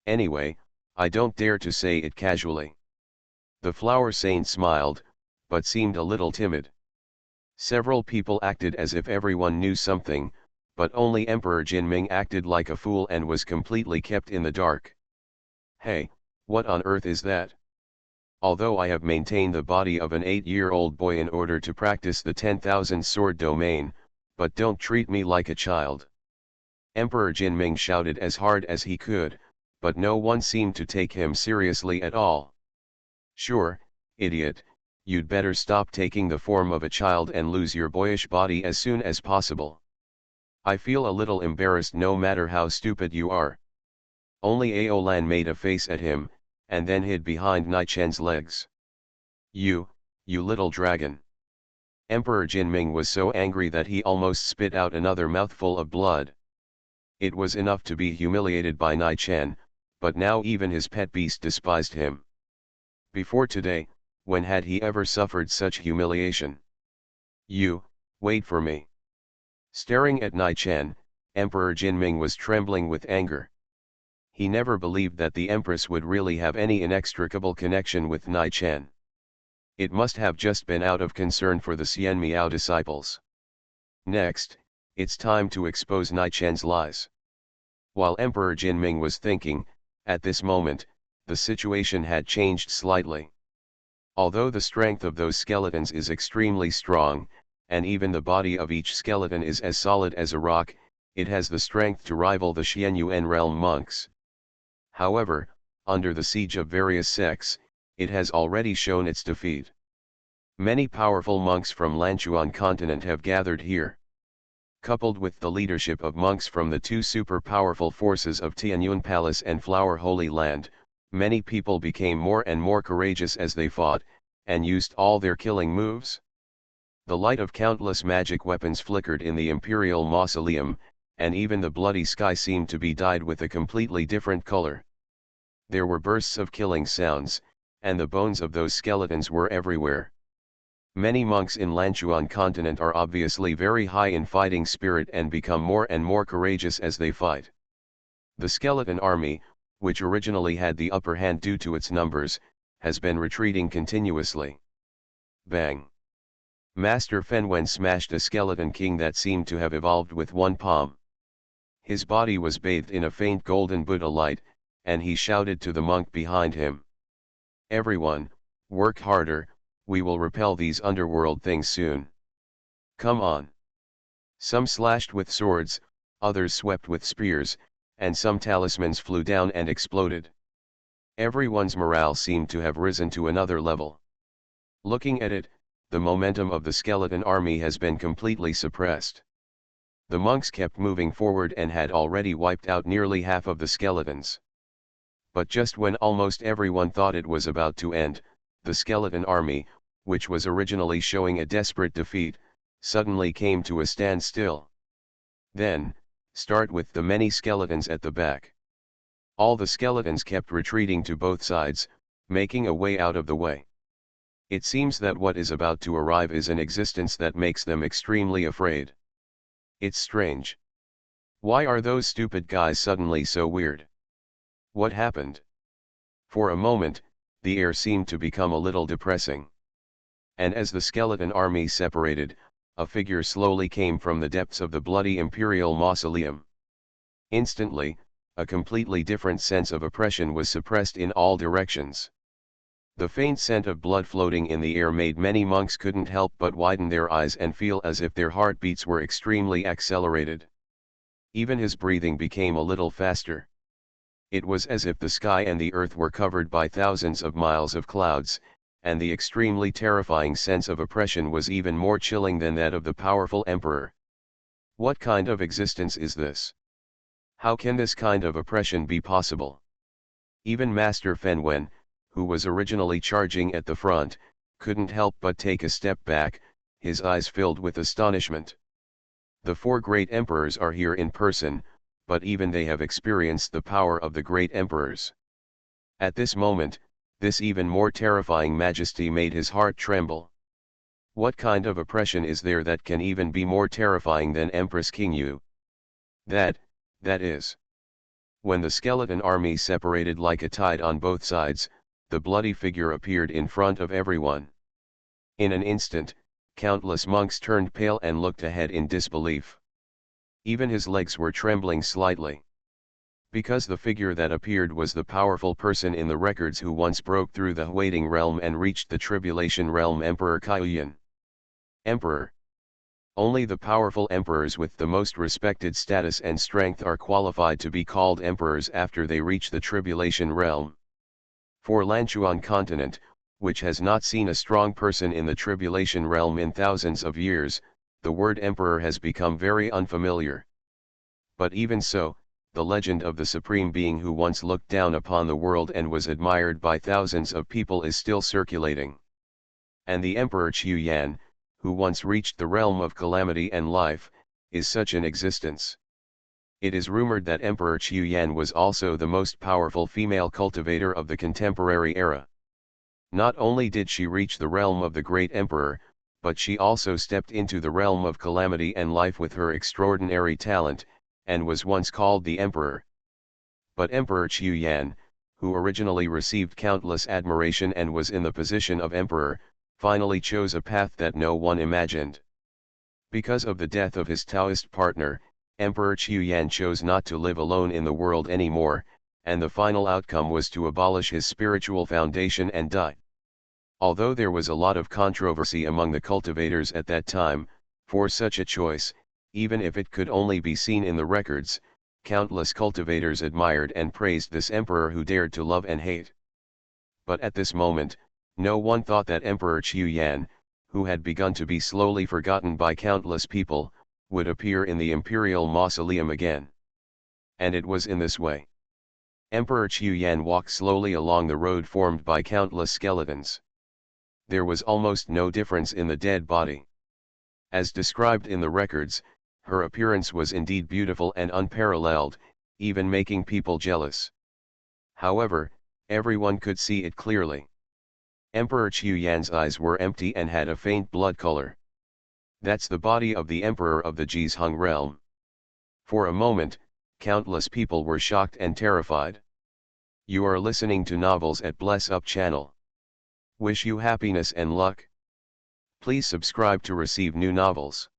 Anyway, I don't dare to say it casually. The flower saint smiled, but seemed a little timid. Several people acted as if everyone knew something, but only Emperor Jinming acted like a fool and was completely kept in the dark. Hey, what on earth is that? Although I have maintained the body of an 8-year-old boy in order to practice the 10,000 sword domain, but don't treat me like a child. Emperor Jinming shouted as hard as he could, but no one seemed to take him seriously at all. Sure, idiot, you'd better stop taking the form of a child and lose your boyish body as soon as possible. I feel a little embarrassed no matter how stupid you are. Only Aolan made a face at him, and then hid behind Nai Chen's legs. You little dragon. Emperor Jinming was so angry that he almost spit out another mouthful of blood. It was enough to be humiliated by Nai Chen, but now even his pet beast despised him. Before today, when had he ever suffered such humiliation? Wait for me. Staring at Nai Chen, Emperor Jinming was trembling with anger. He never believed that the Empress would really have any inextricable connection with Nai Chen. It must have just been out of concern for the Xian Miao disciples. Next, it's time to expose Nai Chen's lies. While Emperor Jinming was thinking, at this moment, the situation had changed slightly. Although the strength of those skeletons is extremely strong, and even the body of each skeleton is as solid as a rock, it has the strength to rival the Xianyuan realm monks. However, under the siege of various sects, it has already shown its defeat. Many powerful monks from Lanchuan continent have gathered here. Coupled with the leadership of monks from the two super-powerful forces of Tianyuan Palace and Flower Holy Land, many people became more and more courageous as they fought, and used all their killing moves. The light of countless magic weapons flickered in the imperial mausoleum, and even the bloody sky seemed to be dyed with a completely different color. There were bursts of killing sounds, and the bones of those skeletons were everywhere. Many monks in Lanchuan continent are obviously very high in fighting spirit and become more and more courageous as they fight. The skeleton army, which originally had the upper hand due to its numbers, has been retreating continuously. Bang! Master Fenwen smashed a skeleton king that seemed to have evolved with one palm. His body was bathed in a faint golden Buddha light, and he shouted to the monk behind him. Everyone, work harder, we will repel these underworld things soon. Come on. Some slashed with swords, others swept with spears, and some talismans flew down and exploded. Everyone's morale seemed to have risen to another level. Looking at it, the momentum of the skeleton army has been completely suppressed. The monks kept moving forward and had already wiped out nearly half of the skeletons. But just when almost everyone thought it was about to end, the skeleton army, which was originally showing a desperate defeat, suddenly came to a standstill. Then, start with the many skeletons at the back. All the skeletons kept retreating to both sides, making a way out of the way. It seems that what is about to arrive is an existence that makes them extremely afraid. It's strange. Why are those stupid guys suddenly so weird? What happened? For a moment, the air seemed to become a little depressing. And as the skeleton army separated, a figure slowly came from the depths of the bloody imperial mausoleum. Instantly, a completely different sense of oppression was suppressed in all directions. The faint scent of blood floating in the air made many monks couldn't help but widen their eyes and feel as if their heartbeats were extremely accelerated. Even his breathing became a little faster. It was as if the sky and the earth were covered by thousands of miles of clouds, and the extremely terrifying sense of oppression was even more chilling than that of the powerful emperor. What kind of existence is this? How can this kind of oppression be possible? Even Master Fenwen, who was originally charging at the front, couldn't help but take a step back, his eyes filled with astonishment. The four great emperors are here in person, but even they have experienced the power of the great emperors. At this moment, this even more terrifying majesty made his heart tremble. What kind of oppression is there that can even be more terrifying than Empress King Yu? That is. When the skeleton army separated like a tide on both sides, the bloody figure appeared in front of everyone. In an instant, countless monks turned pale and looked ahead in disbelief. Even his legs were trembling slightly. Because the figure that appeared was the powerful person in the records who once broke through the waiting realm and reached the tribulation realm, Emperor Kaiyan. Emperor. Only the powerful emperors with the most respected status and strength are qualified to be called emperors after they reach the tribulation realm. For Lanchuan continent, which has not seen a strong person in the tribulation realm in thousands of years, the word emperor has become very unfamiliar. But even so, the legend of the supreme being who once looked down upon the world and was admired by thousands of people is still circulating. And the Emperor Qiu Yan, who once reached the realm of calamity and life, is such in existence. It is rumored that Emperor Qiu Yan was also the most powerful female cultivator of the contemporary era. Not only did she reach the realm of the great emperor, but she also stepped into the realm of calamity and life with her extraordinary talent, and was once called the emperor. But Emperor Qiu Yan, who originally received countless admiration and was in the position of emperor, finally chose a path that no one imagined. Because of the death of his Taoist partner, Emperor Qiu Yan chose not to live alone in the world anymore, and the final outcome was to abolish his spiritual foundation and die. Although there was a lot of controversy among the cultivators at that time, for such a choice, even if it could only be seen in the records, countless cultivators admired and praised this emperor who dared to love and hate. But at this moment, no one thought that Emperor Qiu Yan, who had begun to be slowly forgotten by countless people, would appear in the imperial mausoleum again. And it was in this way. Emperor Qiu Yan walked slowly along the road formed by countless skeletons. There was almost no difference in the dead body. As described in the records, her appearance was indeed beautiful and unparalleled, even making people jealous. However, everyone could see it clearly. Emperor Qiu Yan's eyes were empty and had a faint blood color. That's the body of the emperor of the Jizhung realm. For a moment, countless people were shocked and terrified. You are listening to Novels at Bless Up channel. Wish you happiness and luck. Please subscribe to receive new novels.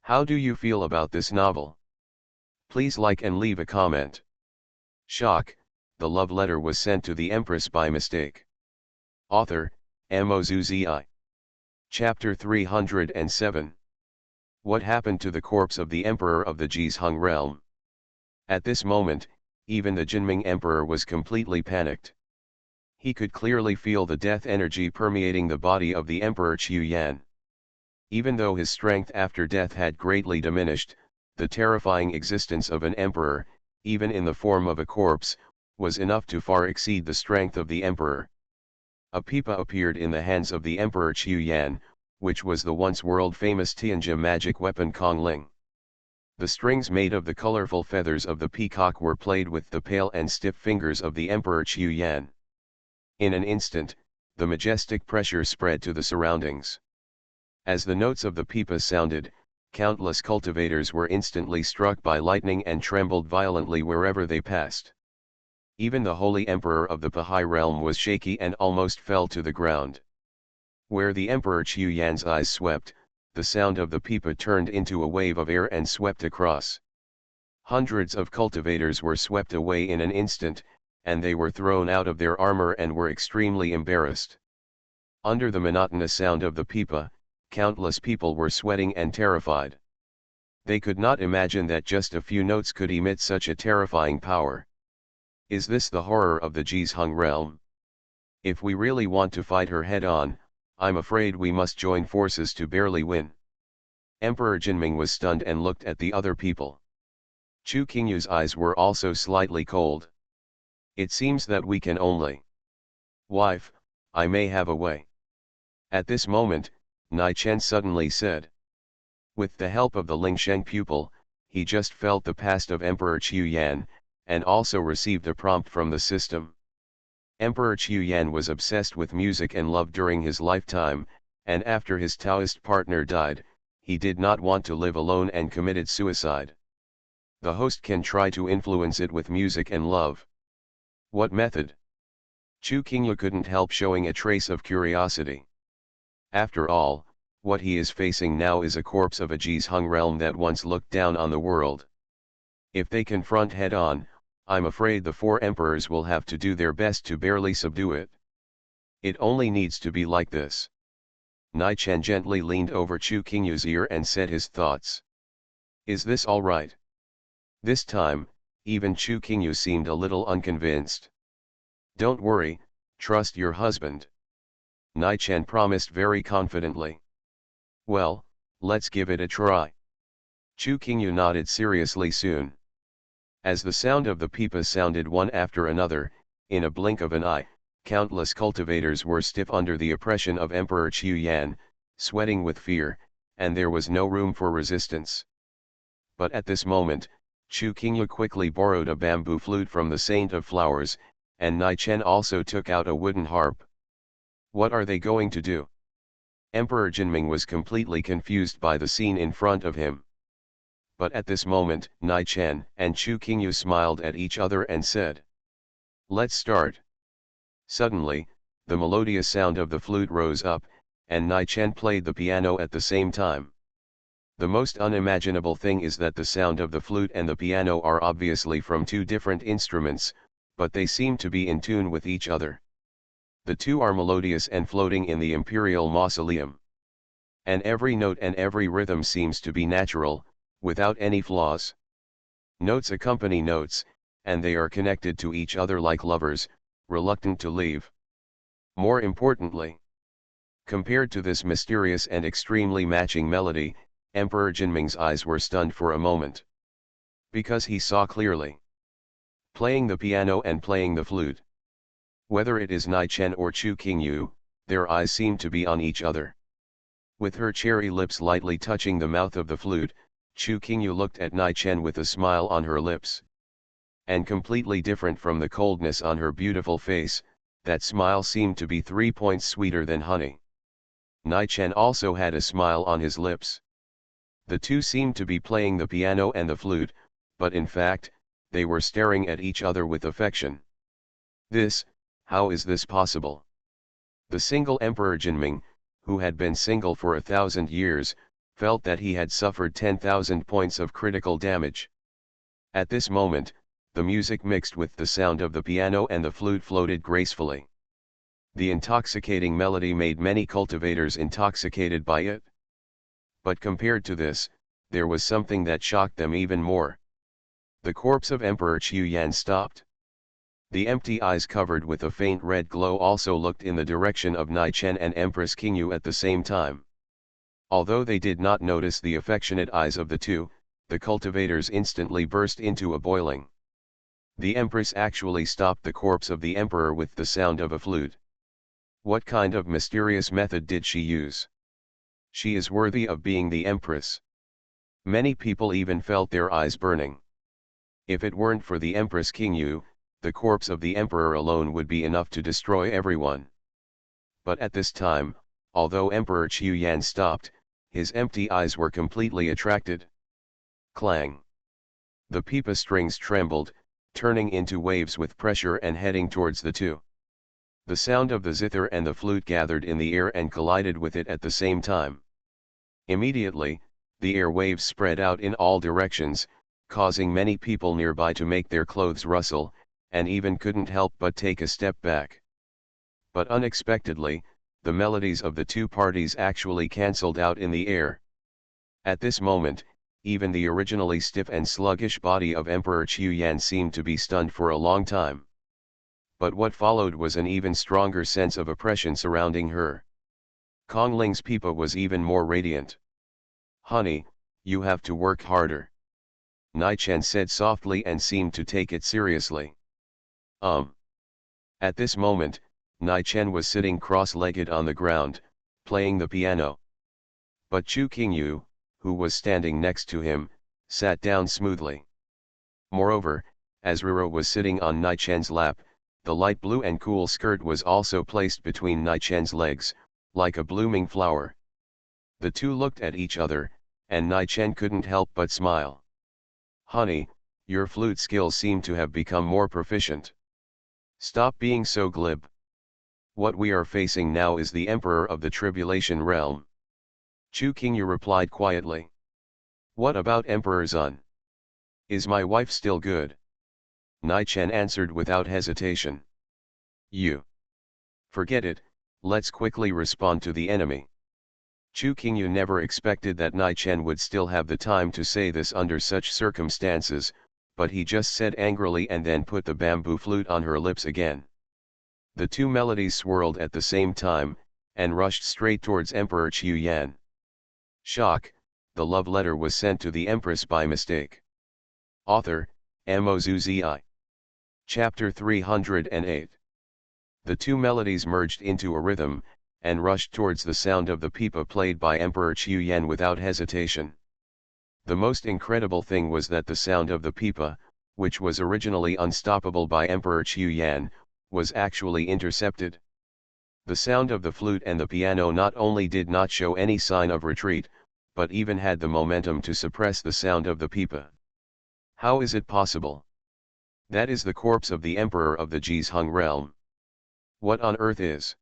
How do you feel about this novel? Please like and leave a comment. Shock, the love letter was sent to the Empress by mistake. Author, Mozuzi. Chapter 307. What happened to the corpse of the Emperor of the Jizhung realm? At this moment, even the Jinming Emperor was completely panicked. He could clearly feel the death energy permeating the body of the Emperor Qiu Yan. Even though his strength after death had greatly diminished, the terrifying existence of an emperor, even in the form of a corpse, was enough to far exceed the strength of the emperor. A pipa appeared in the hands of the Emperor Qiu Yan, which was the once world-famous Tianjia magic weapon Kongling. The strings made of the colorful feathers of the peacock were played with the pale and stiff fingers of the Emperor Qiu Yan. In an instant, the majestic pressure spread to the surroundings. As the notes of the pipa sounded, countless cultivators were instantly struck by lightning and trembled violently wherever they passed. Even the holy emperor of the Bahai realm was shaky and almost fell to the ground. Where the Emperor Qiu Yan's eyes swept, the sound of the pipa turned into a wave of air and swept across. Hundreds of cultivators were swept away in an instant, and they were thrown out of their armor and were extremely embarrassed. Under the monotonous sound of the pipa, countless people were sweating and terrified. They could not imagine that just a few notes could emit such a terrifying power. Is this the horror of the Jizhung realm? If we really want to fight her head-on, I'm afraid we must join forces to barely win. Emperor Jinming was stunned and looked at the other people. Chu Qingyu's eyes were also slightly cold. It seems that we can only. Wife, I may have a way. At this moment, Nai Chen suddenly said. With the help of the Lingsheng pupil, he just felt the past of Emperor Qiu Yan, and also received a prompt from the system. Emperor Qiu Yan was obsessed with music and love during his lifetime, and after his Taoist partner died, he did not want to live alone and committed suicide. The host can try to influence it with music and love. What method? Chu Qingyu couldn't help showing a trace of curiosity. After all, what he is facing now is a corpse of a Jizhung realm that once looked down on the world. If they confront head-on, I'm afraid the four emperors will have to do their best to barely subdue it. It only needs to be like this. Nai Chen gently leaned over Chu Qingyu's ear and said his thoughts. Is this all right? This time, even Chu Qingyu seemed a little unconvinced. Don't worry, trust your husband. Nai Chen promised very confidently. Well, let's give it a try. Chu Qingyu nodded seriously soon. As the sound of the pipa sounded one after another, in a blink of an eye, countless cultivators were stiff under the oppression of Emperor Qiu Yan, sweating with fear, and there was no room for resistance. But at this moment, Chu Qingyu quickly borrowed a bamboo flute from the Saint of Flowers, and Nai Chen also took out a wooden harp. What are they going to do? Emperor Jinming was completely confused by the scene in front of him. But at this moment, Nai Chen and Chu Qingyu smiled at each other and said, Let's start. Suddenly, the melodious sound of the flute rose up, and Nai Chen played the piano at the same time. The most unimaginable thing is that the sound of the flute and the piano are obviously from two different instruments, but they seem to be in tune with each other. The two are melodious and floating in the imperial mausoleum. And every note and every rhythm seems to be natural, without any flaws. Notes accompany notes, and they are connected to each other like lovers, reluctant to leave. More importantly, compared to this mysterious and extremely matching melody, Emperor Jinming's eyes were stunned for a moment. Because he saw clearly. Playing the piano and playing the flute. Whether it is Nai Chen or Chu Qingyu, their eyes seem to be on each other. With her cherry lips lightly touching the mouth of the flute, Chu Qingyu looked at Nai Chen with a smile on her lips. And completely different from the coldness on her beautiful face, that smile seemed to be 3 points sweeter than honey. Nai Chen also had a smile on his lips. The two seemed to be playing the piano and the flute, but in fact, they were staring at each other with affection. How is this possible? The single Emperor Jinming, who had been single for 1,000 years, felt that he had suffered 10,000 points of critical damage. At this moment, the music mixed with the sound of the piano and the flute floated gracefully. The intoxicating melody made many cultivators intoxicated by it. But compared to this, there was something that shocked them even more. The corpse of Emperor Qiu Yan stopped. The empty eyes covered with a faint red glow also looked in the direction of Nai Chen and Empress Qingyu at the same time. Although they did not notice the affectionate eyes of the two, the cultivators instantly burst into a boiling. The Empress actually stopped the corpse of the Emperor with the sound of a flute. What kind of mysterious method did she use? She is worthy of being the Empress. Many people even felt their eyes burning. If it weren't for the Empress Qingyu, the corpse of the Emperor alone would be enough to destroy everyone. But at this time, although Emperor Qiu Yan stopped, his empty eyes were completely attracted. Clang! The pipa strings trembled, turning into waves with pressure and heading towards the two. The sound of the zither and the flute gathered in the air and collided with it at the same time. Immediately, the air waves spread out in all directions, causing many people nearby to make their clothes rustle, and even couldn't help but take a step back. But unexpectedly, the melodies of the two parties actually cancelled out in the air. At this moment, even the originally stiff and sluggish body of Emperor Qiu Yan seemed to be stunned for a long time. But what followed was an even stronger sense of oppression surrounding her. Kong Ling's pipa was even more radiant. Honey, you have to work harder. Nai Chen said softly and seemed to take it seriously. At this moment, Nai Chen was sitting cross-legged on the ground, playing the piano. But Chu Qingyu, who was standing next to him, sat down smoothly. Moreover, as Riro was sitting on Nai Chen's lap, the light blue and cool skirt was also placed between Nai Chen's legs, like a blooming flower. The two looked at each other, and Nai Chen couldn't help but smile. "Honey, your flute skills seem to have become more proficient. Stop being so glib. What we are facing now is the Emperor of the Tribulation Realm." Chu Qingyu replied quietly. "What about Emperor Zun? Is my wife still good?" Nai Chen answered without hesitation. "You. Forget it, let's quickly respond to the enemy." Chu Qingyu never expected that Nai Chen would still have the time to say this under such circumstances, but he just said angrily and then put the bamboo flute on her lips again. The two melodies swirled at the same time, and rushed straight towards Emperor Qiu Yan. Shock, the love letter was sent to the Empress by mistake. Author, MaleProtagonist. Chapter 308. The two melodies merged into a rhythm, and rushed towards the sound of the pipa played by Emperor Qiu Yan without hesitation. The most incredible thing was that the sound of the pipa, which was originally unstoppable by Emperor Qiu Yan, was actually intercepted. The sound of the flute and the piano not only did not show any sign of retreat, but even had the momentum to suppress the sound of the pipa. How is it possible? That is the corpse of the Emperor of the Jizhung realm. What on earth is?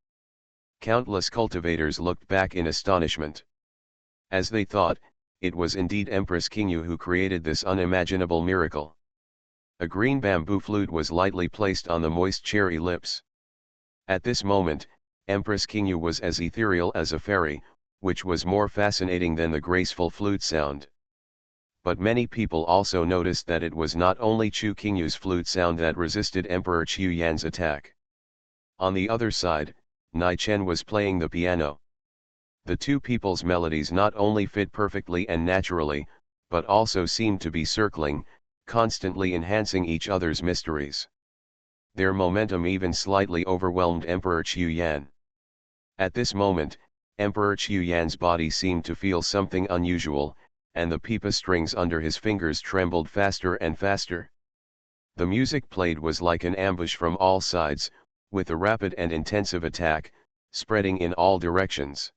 Countless cultivators looked back in astonishment. As they thought, it was indeed Empress Qingyu who created this unimaginable miracle. A green bamboo flute was lightly placed on the moist cherry lips. At this moment, Empress Qingyu was as ethereal as a fairy, which was more fascinating than the graceful flute sound. But many people also noticed that it was not only Chu Qingyu's flute sound that resisted Emperor Qiu Yan's attack. On the other side, Nai Chen was playing the piano. The two people's melodies not only fit perfectly and naturally, but also seemed to be circling, constantly enhancing each other's mysteries. Their momentum even slightly overwhelmed Emperor Qiu Yan. At this moment, Emperor Qiu Yan's body seemed to feel something unusual, and the pipa strings under his fingers trembled faster and faster. The music played was like an ambush from all sides, with a rapid and intensive attack, spreading in all directions.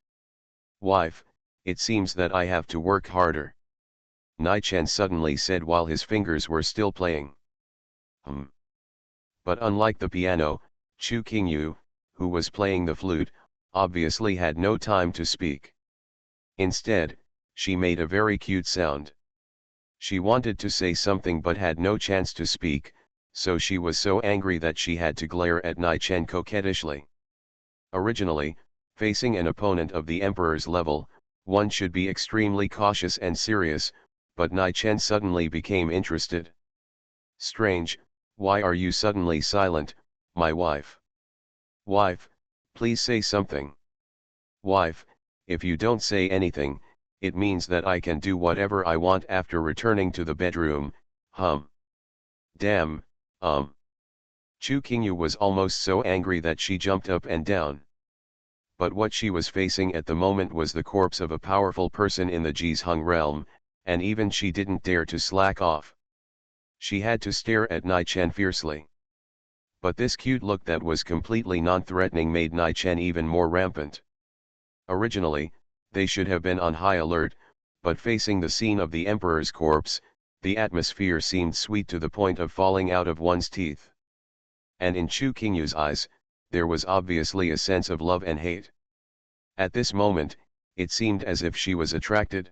"Wife, it seems that I have to work harder," Nai Chen suddenly said while his fingers were still playing. But unlike the piano, Chu Qingyu, who was playing the flute, obviously had no time to speak. Instead, she made a very cute sound. She wanted to say something but had no chance to speak, so she was so angry that she had to glare at Nai Chen coquettishly. Originally, facing an opponent of the Emperor's level, one should be extremely cautious and serious, but Nai Chen suddenly became interested. "Strange, why are you suddenly silent, my wife? Wife, please say something. Wife, if you don't say anything, it means that I can do whatever I want after returning to the bedroom, Damn, Chu Qingyu was almost so angry that she jumped up and down. But what she was facing at the moment was the corpse of a powerful person in the Jizhung realm, and even she didn't dare to slack off. She had to stare at Nai Chen fiercely. But this cute look that was completely non-threatening made Nai Chen even more rampant. Originally, they should have been on high alert, but facing the scene of the Emperor's corpse, the atmosphere seemed sweet to the point of falling out of one's teeth. And in Chu Qingyu's eyes, there was obviously a sense of love and hate. At this moment, it seemed as if she was attracted.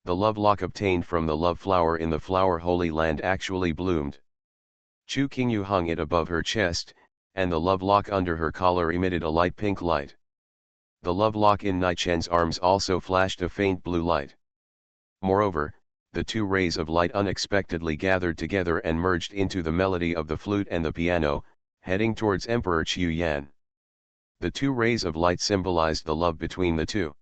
The love lock obtained from the love flower in the flower holy land actually bloomed. Chu Qingyu hung it above her chest, and the love lock under her collar emitted a light pink light. The love lock in Nai Chen's arms also flashed a faint blue light. Moreover, the two rays of light unexpectedly gathered together and merged into the melody of the flute and the piano, heading towards Emperor Qiu Yan. The two rays of light symbolized the love between the two.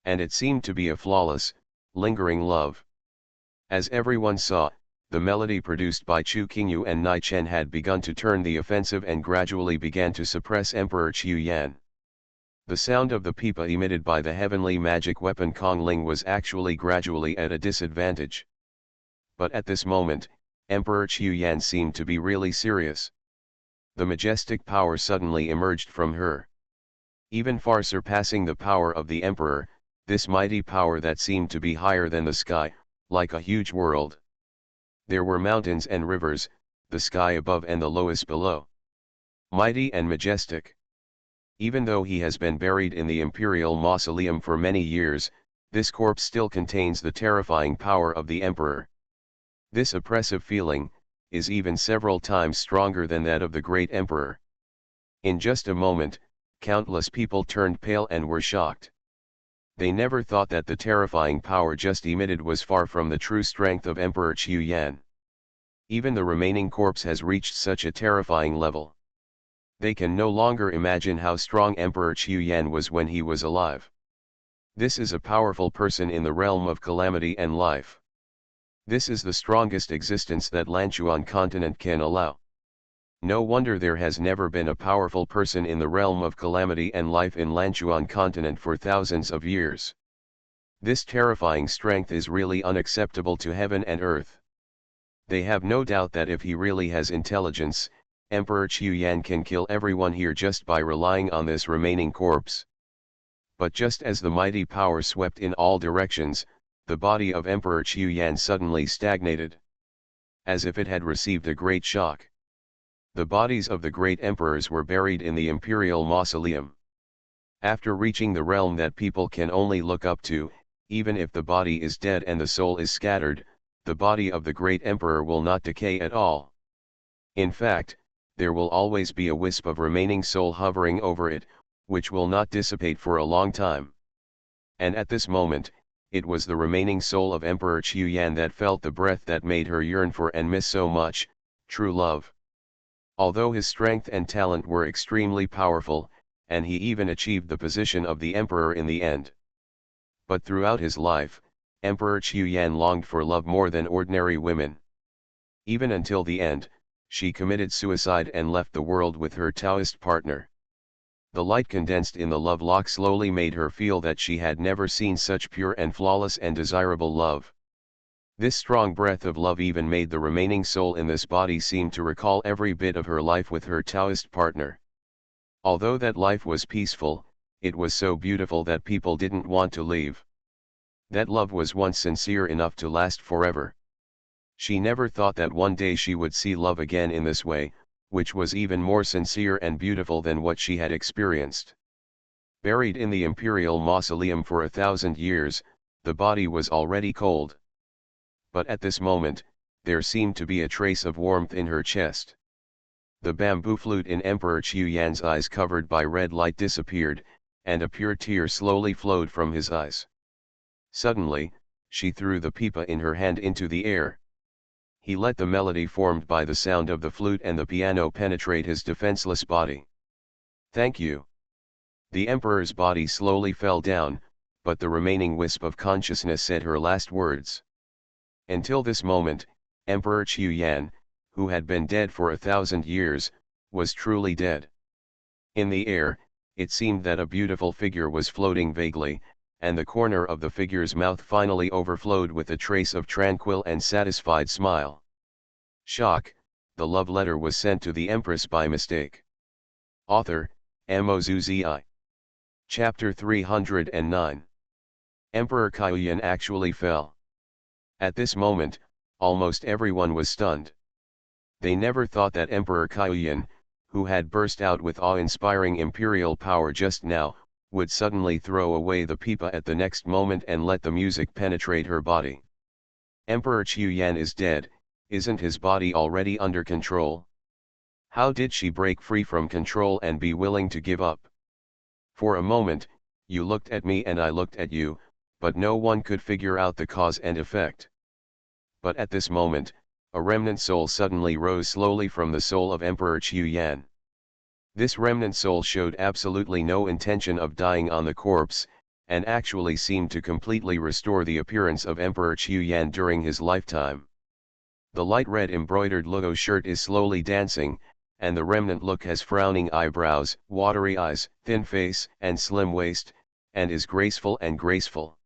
And it seemed to be a flawless, lingering love. As everyone saw, the melody produced by Chu Qingyu and Nai Chen had begun to turn the offensive and gradually began to suppress Emperor Qiu Yan. The sound of the pipa emitted by the heavenly magic weapon Kong Ling was actually gradually at a disadvantage. But at this moment, Emperor Qiu Yan seemed to be really serious. The majestic power suddenly emerged from her. Even far surpassing the power of the emperor, this mighty power that seemed to be higher than the sky, like a huge world. There were mountains and rivers, the sky above and the lowest below. Mighty and majestic. Even though he has been buried in the imperial mausoleum for many years, this corpse still contains the terrifying power of the emperor. This oppressive feeling is even several times stronger than that of the great emperor. In just a moment, countless people turned pale and were shocked. They never thought that the terrifying power just emitted was far from the true strength of Emperor Qiu Yan. Even the remaining corpse has reached such a terrifying level. They can no longer imagine how strong Emperor Qiu Yan was when he was alive. This is a powerful person in the realm of calamity and life. This is the strongest existence that Lanchuan continent can allow. No wonder there has never been a powerful person in the realm of calamity and life in Lanchuan continent for thousands of years. This terrifying strength is really unacceptable to heaven and earth. They have no doubt that if he really has intelligence, Emperor Qiu Yan can kill everyone here just by relying on this remaining corpse. But just as the mighty power swept in all directions, the body of Emperor Qiu Yan suddenly stagnated. As if it had received a great shock. The bodies of the great emperors were buried in the imperial mausoleum. After reaching the realm that people can only look up to, even if the body is dead and the soul is scattered, the body of the great emperor will not decay at all. In fact, there will always be a wisp of remaining soul hovering over it, which will not dissipate for a long time. And at this moment, it was the remaining soul of Emperor Qiu Yan that felt the breath that made her yearn for and miss so much, true love. Although his strength and talent were extremely powerful, and he even achieved the position of the emperor in the end. But throughout his life, Emperor Qiu Yan longed for love more than ordinary women. Even until the end, she committed suicide and left the world with her Taoist partner. The light condensed in the love lock slowly made her feel that she had never seen such pure and flawless and desirable love. This strong breath of love even made the remaining soul in this body seem to recall every bit of her life with her Taoist partner. Although that life was peaceful, it was so beautiful that people didn't want to leave. That love was once sincere enough to last forever. She never thought that one day she would see love again in this way, which was even more sincere and beautiful than what she had experienced. Buried in the imperial mausoleum for 1,000 years, the body was already cold. But at this moment, there seemed to be a trace of warmth in her chest. The bamboo flute in Emperor Qiu Yan's eyes covered by red light disappeared, and a pure tear slowly flowed from his eyes. Suddenly, she threw the pipa in her hand into the air. He let the melody formed by the sound of the flute and the piano penetrate his defenseless body. "Thank you." The emperor's body slowly fell down, but the remaining wisp of consciousness said her last words. Until this moment, Emperor Qiu Yan, who had been dead for 1,000 years, was truly dead. In the air, it seemed that a beautiful figure was floating vaguely, and the corner of the figure's mouth finally overflowed with a trace of tranquil and satisfied smile. Shock, the love letter was sent to the Empress by mistake. Author, Mozuzi. Chapter 309. Emperor Qiuyan actually fell. At this moment, almost everyone was stunned. They never thought that Emperor Qiuyan, who had burst out with awe-inspiring imperial power just now, would suddenly throw away the pipa at the next moment and let the music penetrate her body. Emperor Qiu Yan is dead, isn't his body already under control? How did she break free from control and be willing to give up? For a moment, you looked at me and I looked at you, but no one could figure out the cause and effect. But at this moment, a remnant soul suddenly rose slowly from the soul of Emperor Qiu Yan. This remnant soul showed absolutely no intention of dying on the corpse, and actually seemed to completely restore the appearance of Emperor Qiuyan during his lifetime. The light red embroidered logo shirt is slowly dancing, and the remnant look has frowning eyebrows, watery eyes, thin face, and slim waist, and is graceful and graceful.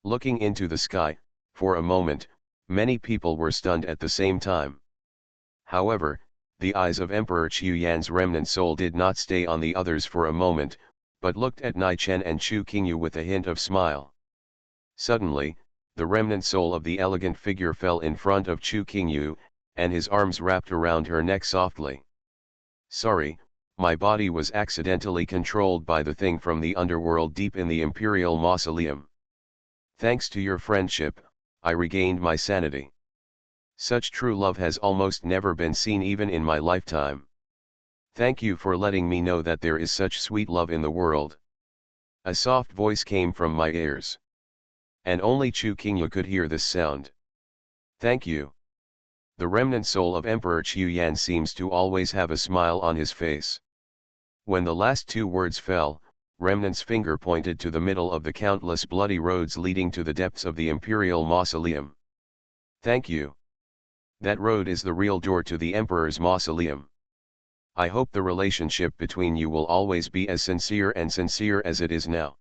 Looking into the sky, for a moment, many people were stunned at the same time. However, the eyes of Emperor Qiuyan's remnant soul did not stay on the others for a moment, but looked at Nai Chen and Chu Qingyu with a hint of smile. Suddenly, the remnant soul of the elegant figure fell in front of Chu Qingyu, and his arms wrapped around her neck softly. "Sorry, my body was accidentally controlled by the thing from the underworld deep in the Imperial Mausoleum. Thanks to your friendship, I regained my sanity. Such true love has almost never been seen even in my lifetime. Thank you for letting me know that there is such sweet love in the world." A soft voice came from my ears. And only Chu Qingyu could hear this sound. "Thank you." The remnant soul of Emperor Qiuyan seems to always have a smile on his face. When the last two words fell, Remnant's finger pointed to the middle of the countless bloody roads leading to the depths of the Imperial Mausoleum. "Thank you. That road is the real door to the Emperor's Mausoleum. I hope the relationship between you will always be as sincere as it is now."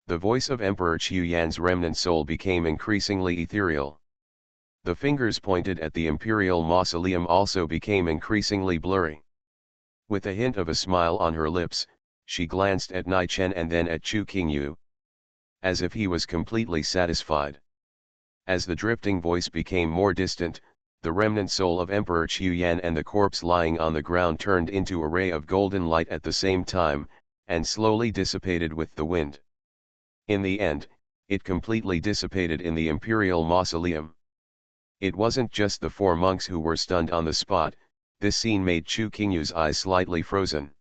The voice of Emperor Qiuyan's remnant soul became increasingly ethereal. The fingers pointed at the Imperial Mausoleum also became increasingly blurry. With a hint of a smile on her lips, she glanced at Nai Chen and then at Chu Qingyu, as if he was completely satisfied. As the drifting voice became more distant, the remnant soul of Emperor Qiuyan and the corpse lying on the ground turned into a ray of golden light at the same time, and slowly dissipated with the wind. In the end, it completely dissipated in the Imperial Mausoleum. It wasn't just the four monks who were stunned on the spot. This scene made Chu Qingyu's eyes slightly frozen.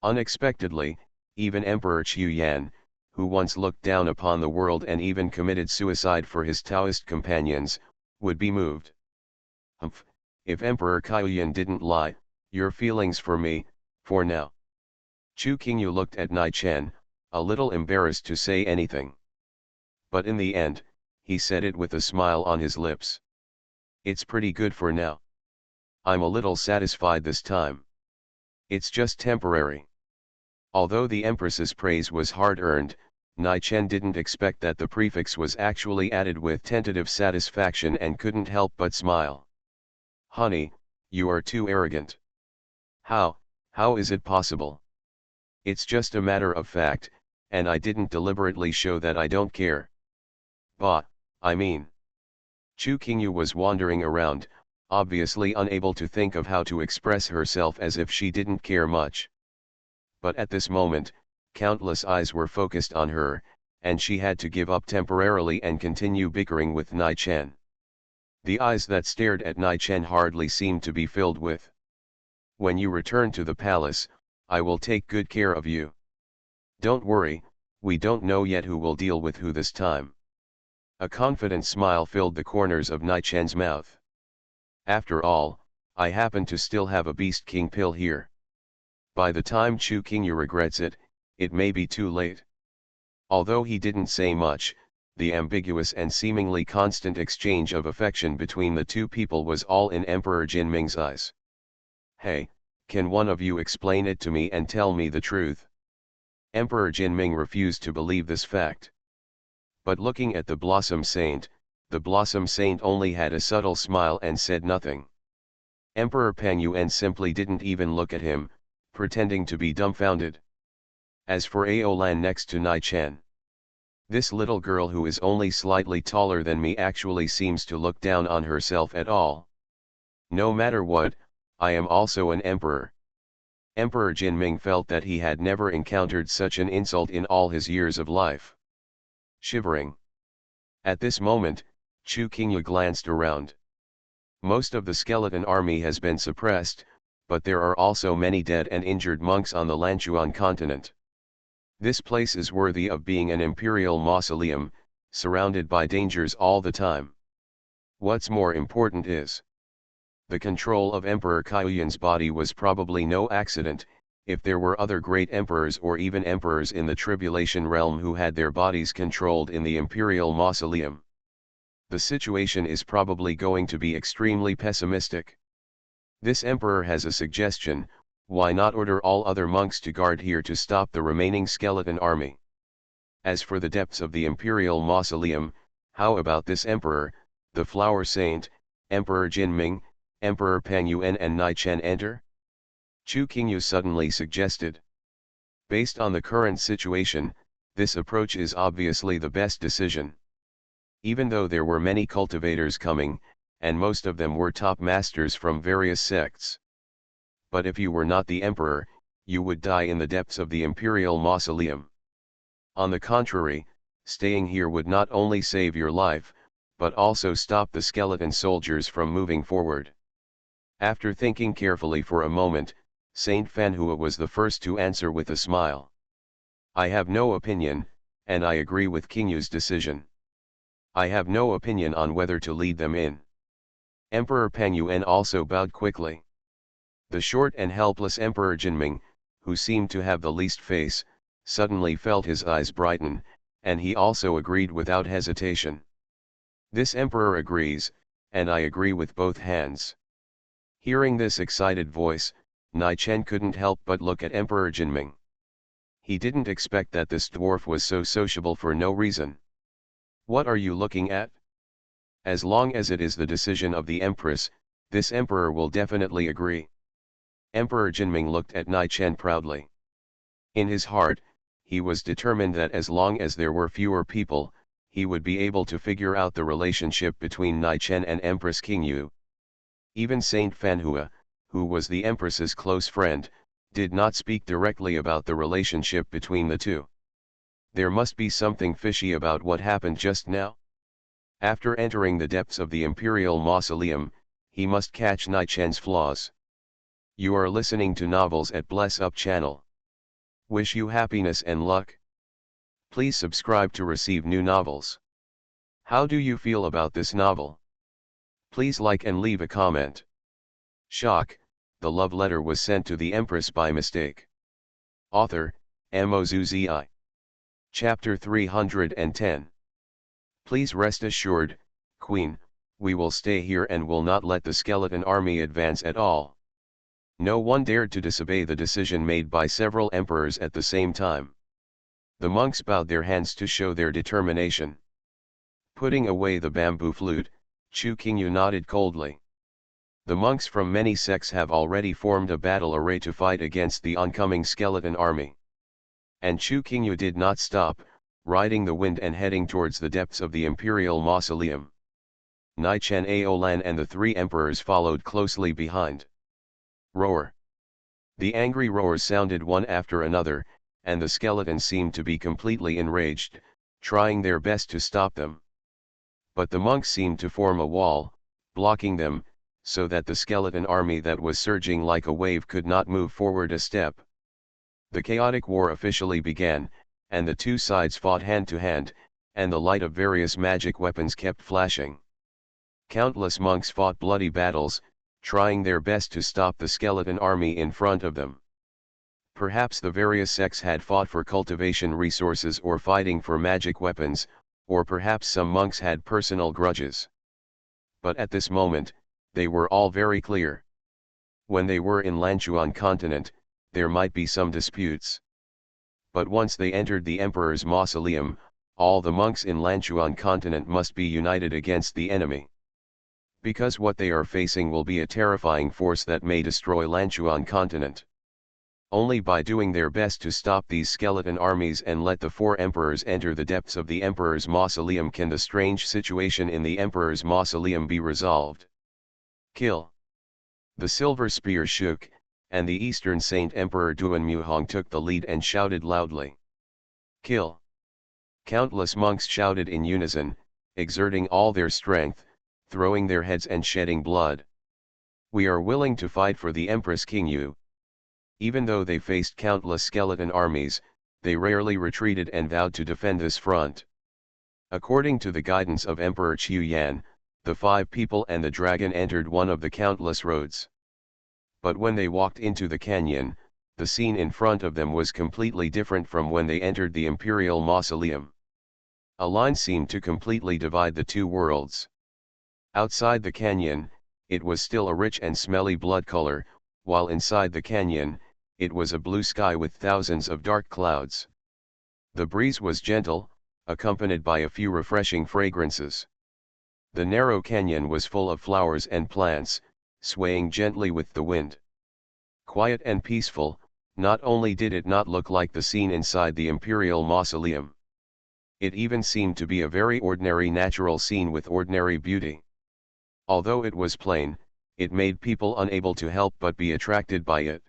Unexpectedly, even Emperor Qiuyan, who once looked down upon the world and even committed suicide for his Taoist companions, would be moved. "Humph, if Emperor Qiuyan didn't lie, your feelings for me, for now." Chu Qingyu looked at Nai Chen, a little embarrassed to say anything. But in the end, he said it with a smile on his lips. "It's pretty good for now. I'm a little satisfied this time. It's just temporary." Although the Empress's praise was hard-earned, Nai Chen didn't expect that the prefix was actually added with tentative satisfaction and couldn't help but smile. "Honey, you are too arrogant." How is it possible?" "It's just a matter of fact, and I didn't deliberately show that I don't care." "Bah, I mean." Chu Qingyu was wandering around, obviously unable to think of how to express herself as if she didn't care much. But at this moment, countless eyes were focused on her, and she had to give up temporarily and continue bickering with Nai Chen. The eyes that stared at Nai Chen hardly seemed to be filled with. "When you return to the palace, I will take good care of you. Don't worry, we don't know yet who will deal with who this time." A confident smile filled the corners of Nai Chen's mouth. "After all, I happen to still have a Beast King pill here. By the time Chu Qingyu regrets it, it may be too late." Although he didn't say much, the ambiguous and seemingly constant exchange of affection between the two people was all in Emperor Jinming's eyes. "Hey, can one of you explain it to me and tell me the truth?" Emperor Jinming refused to believe this fact. But looking at the Blossom Saint only had a subtle smile and said nothing. Emperor Pang Yuan simply didn't even look at him, pretending to be dumbfounded. As for Aolan next to Nai Chen, this little girl who is only slightly taller than me actually seems to look down on herself at all. "No matter what, I am also an emperor." Emperor Jinming felt that he had never encountered such an insult in all his years of life. Shivering. At this moment, Chu Qingyu glanced around. Most of the skeleton army has been suppressed, but there are also many dead and injured monks on the Lanchuan continent. This place is worthy of being an imperial mausoleum, surrounded by dangers all the time. What's more important is, the control of Emperor Qiuyan's body was probably no accident, if there were other great emperors or even emperors in the tribulation realm who had their bodies controlled in the imperial mausoleum. The situation is probably going to be extremely pessimistic. This emperor has a suggestion: why not order all other monks to guard here to stop the remaining skeleton army? As for the depths of the imperial mausoleum, how about this emperor, the flower saint, Emperor Jinming, Emperor Peng Yuan and Nai Chen enter? Chu Qingyu suddenly suggested. Based on the current situation, this approach is obviously the best decision. Even though there were many cultivators coming, and most of them were top masters from various sects. But if you were not the emperor, you would die in the depths of the imperial mausoleum. On the contrary, staying here would not only save your life, but also stop the skeleton soldiers from moving forward. After thinking carefully for a moment, Saint Fanhua was the first to answer with a smile. I have no opinion, and I agree with Qingyu's decision. I have no opinion on whether to lead them in. Emperor Peng Yuan also bowed quickly. The short and helpless Emperor Jinming, who seemed to have the least face, suddenly felt his eyes brighten, and he also agreed without hesitation. This emperor agrees, and I agree with both hands. Hearing this excited voice, Nai Chen couldn't help but look at Emperor Jinming. He didn't expect that this dwarf was so sociable for no reason. What are you looking at? As long as it is the decision of the empress, this emperor will definitely agree. Emperor Jinming looked at Nai Chen proudly. In his heart, he was determined that as long as there were fewer people, he would be able to figure out the relationship between Nai Chen and Empress Qingyu. Even Saint Fanhua, who was the empress's close friend, did not speak directly about the relationship between the two. There must be something fishy about what happened just now. After entering the depths of the imperial mausoleum, he must catch Nai Chen's flaws. You are listening to Novels at Bless Up channel. Wish you happiness and luck. Please subscribe to receive new novels. How do you feel about this novel? Please like and leave a comment. Shock, the love letter was sent to the Empress by mistake. Author, Mozuzi. Chapter 310. Please rest assured, Queen, we will stay here and will not let the skeleton army advance at all. No one dared to disobey the decision made by several emperors at the same time. The monks bowed their hands to show their determination. Putting away the bamboo flute, Chu Qingyu nodded coldly. The monks from many sects have already formed a battle array to fight against the oncoming skeleton army. And Chu Qingyu did not stop, riding the wind and heading towards the depths of the imperial mausoleum. Nai Chen Aolan and the three emperors followed closely behind. Roar! The angry roars sounded one after another, and the skeletons seemed to be completely enraged, trying their best to stop them. But the monks seemed to form a wall, blocking them, so that the skeleton army that was surging like a wave could not move forward a step. The chaotic war officially began, and the two sides fought hand to hand, and the light of various magic weapons kept flashing. Countless monks fought bloody battles, trying their best to stop the skeleton army in front of them. Perhaps the various sects had fought for cultivation resources or fighting for magic weapons, or perhaps some monks had personal grudges. But at this moment, they were all very clear. When they were in Lanchuan continent, there might be some disputes. But once they entered the emperor's mausoleum, all the monks in Lanchuan continent must be united against the enemy. Because what they are facing will be a terrifying force that may destroy Lanchuan continent. Only by doing their best to stop these skeleton armies and let the four emperors enter the depths of the emperor's mausoleum can the strange situation in the emperor's mausoleum be resolved. Kill! The silver spear shook, and the Eastern Saint Emperor Duan Muhong took the lead and shouted loudly. Kill! Countless monks shouted in unison, exerting all their strength, throwing their heads and shedding blood. We are willing to fight for the Empress Qingyu. Even though they faced countless skeleton armies, they rarely retreated and vowed to defend this front. According to the guidance of Emperor Qiu Yan, the 5 people and the dragon entered one of the countless roads. But when they walked into the canyon, the scene in front of them was completely different from when they entered the imperial mausoleum. A line seemed to completely divide the two worlds. Outside the canyon, it was still a rich and smelly blood color, while inside the canyon, it was a blue sky with thousands of dark clouds. The breeze was gentle, accompanied by a few refreshing fragrances. The narrow canyon was full of flowers and plants, swaying gently with the wind. Quiet and peaceful, not only did it not look like the scene inside the imperial mausoleum. It even seemed to be a very ordinary natural scene with ordinary beauty. Although it was plain, it made people unable to help but be attracted by it.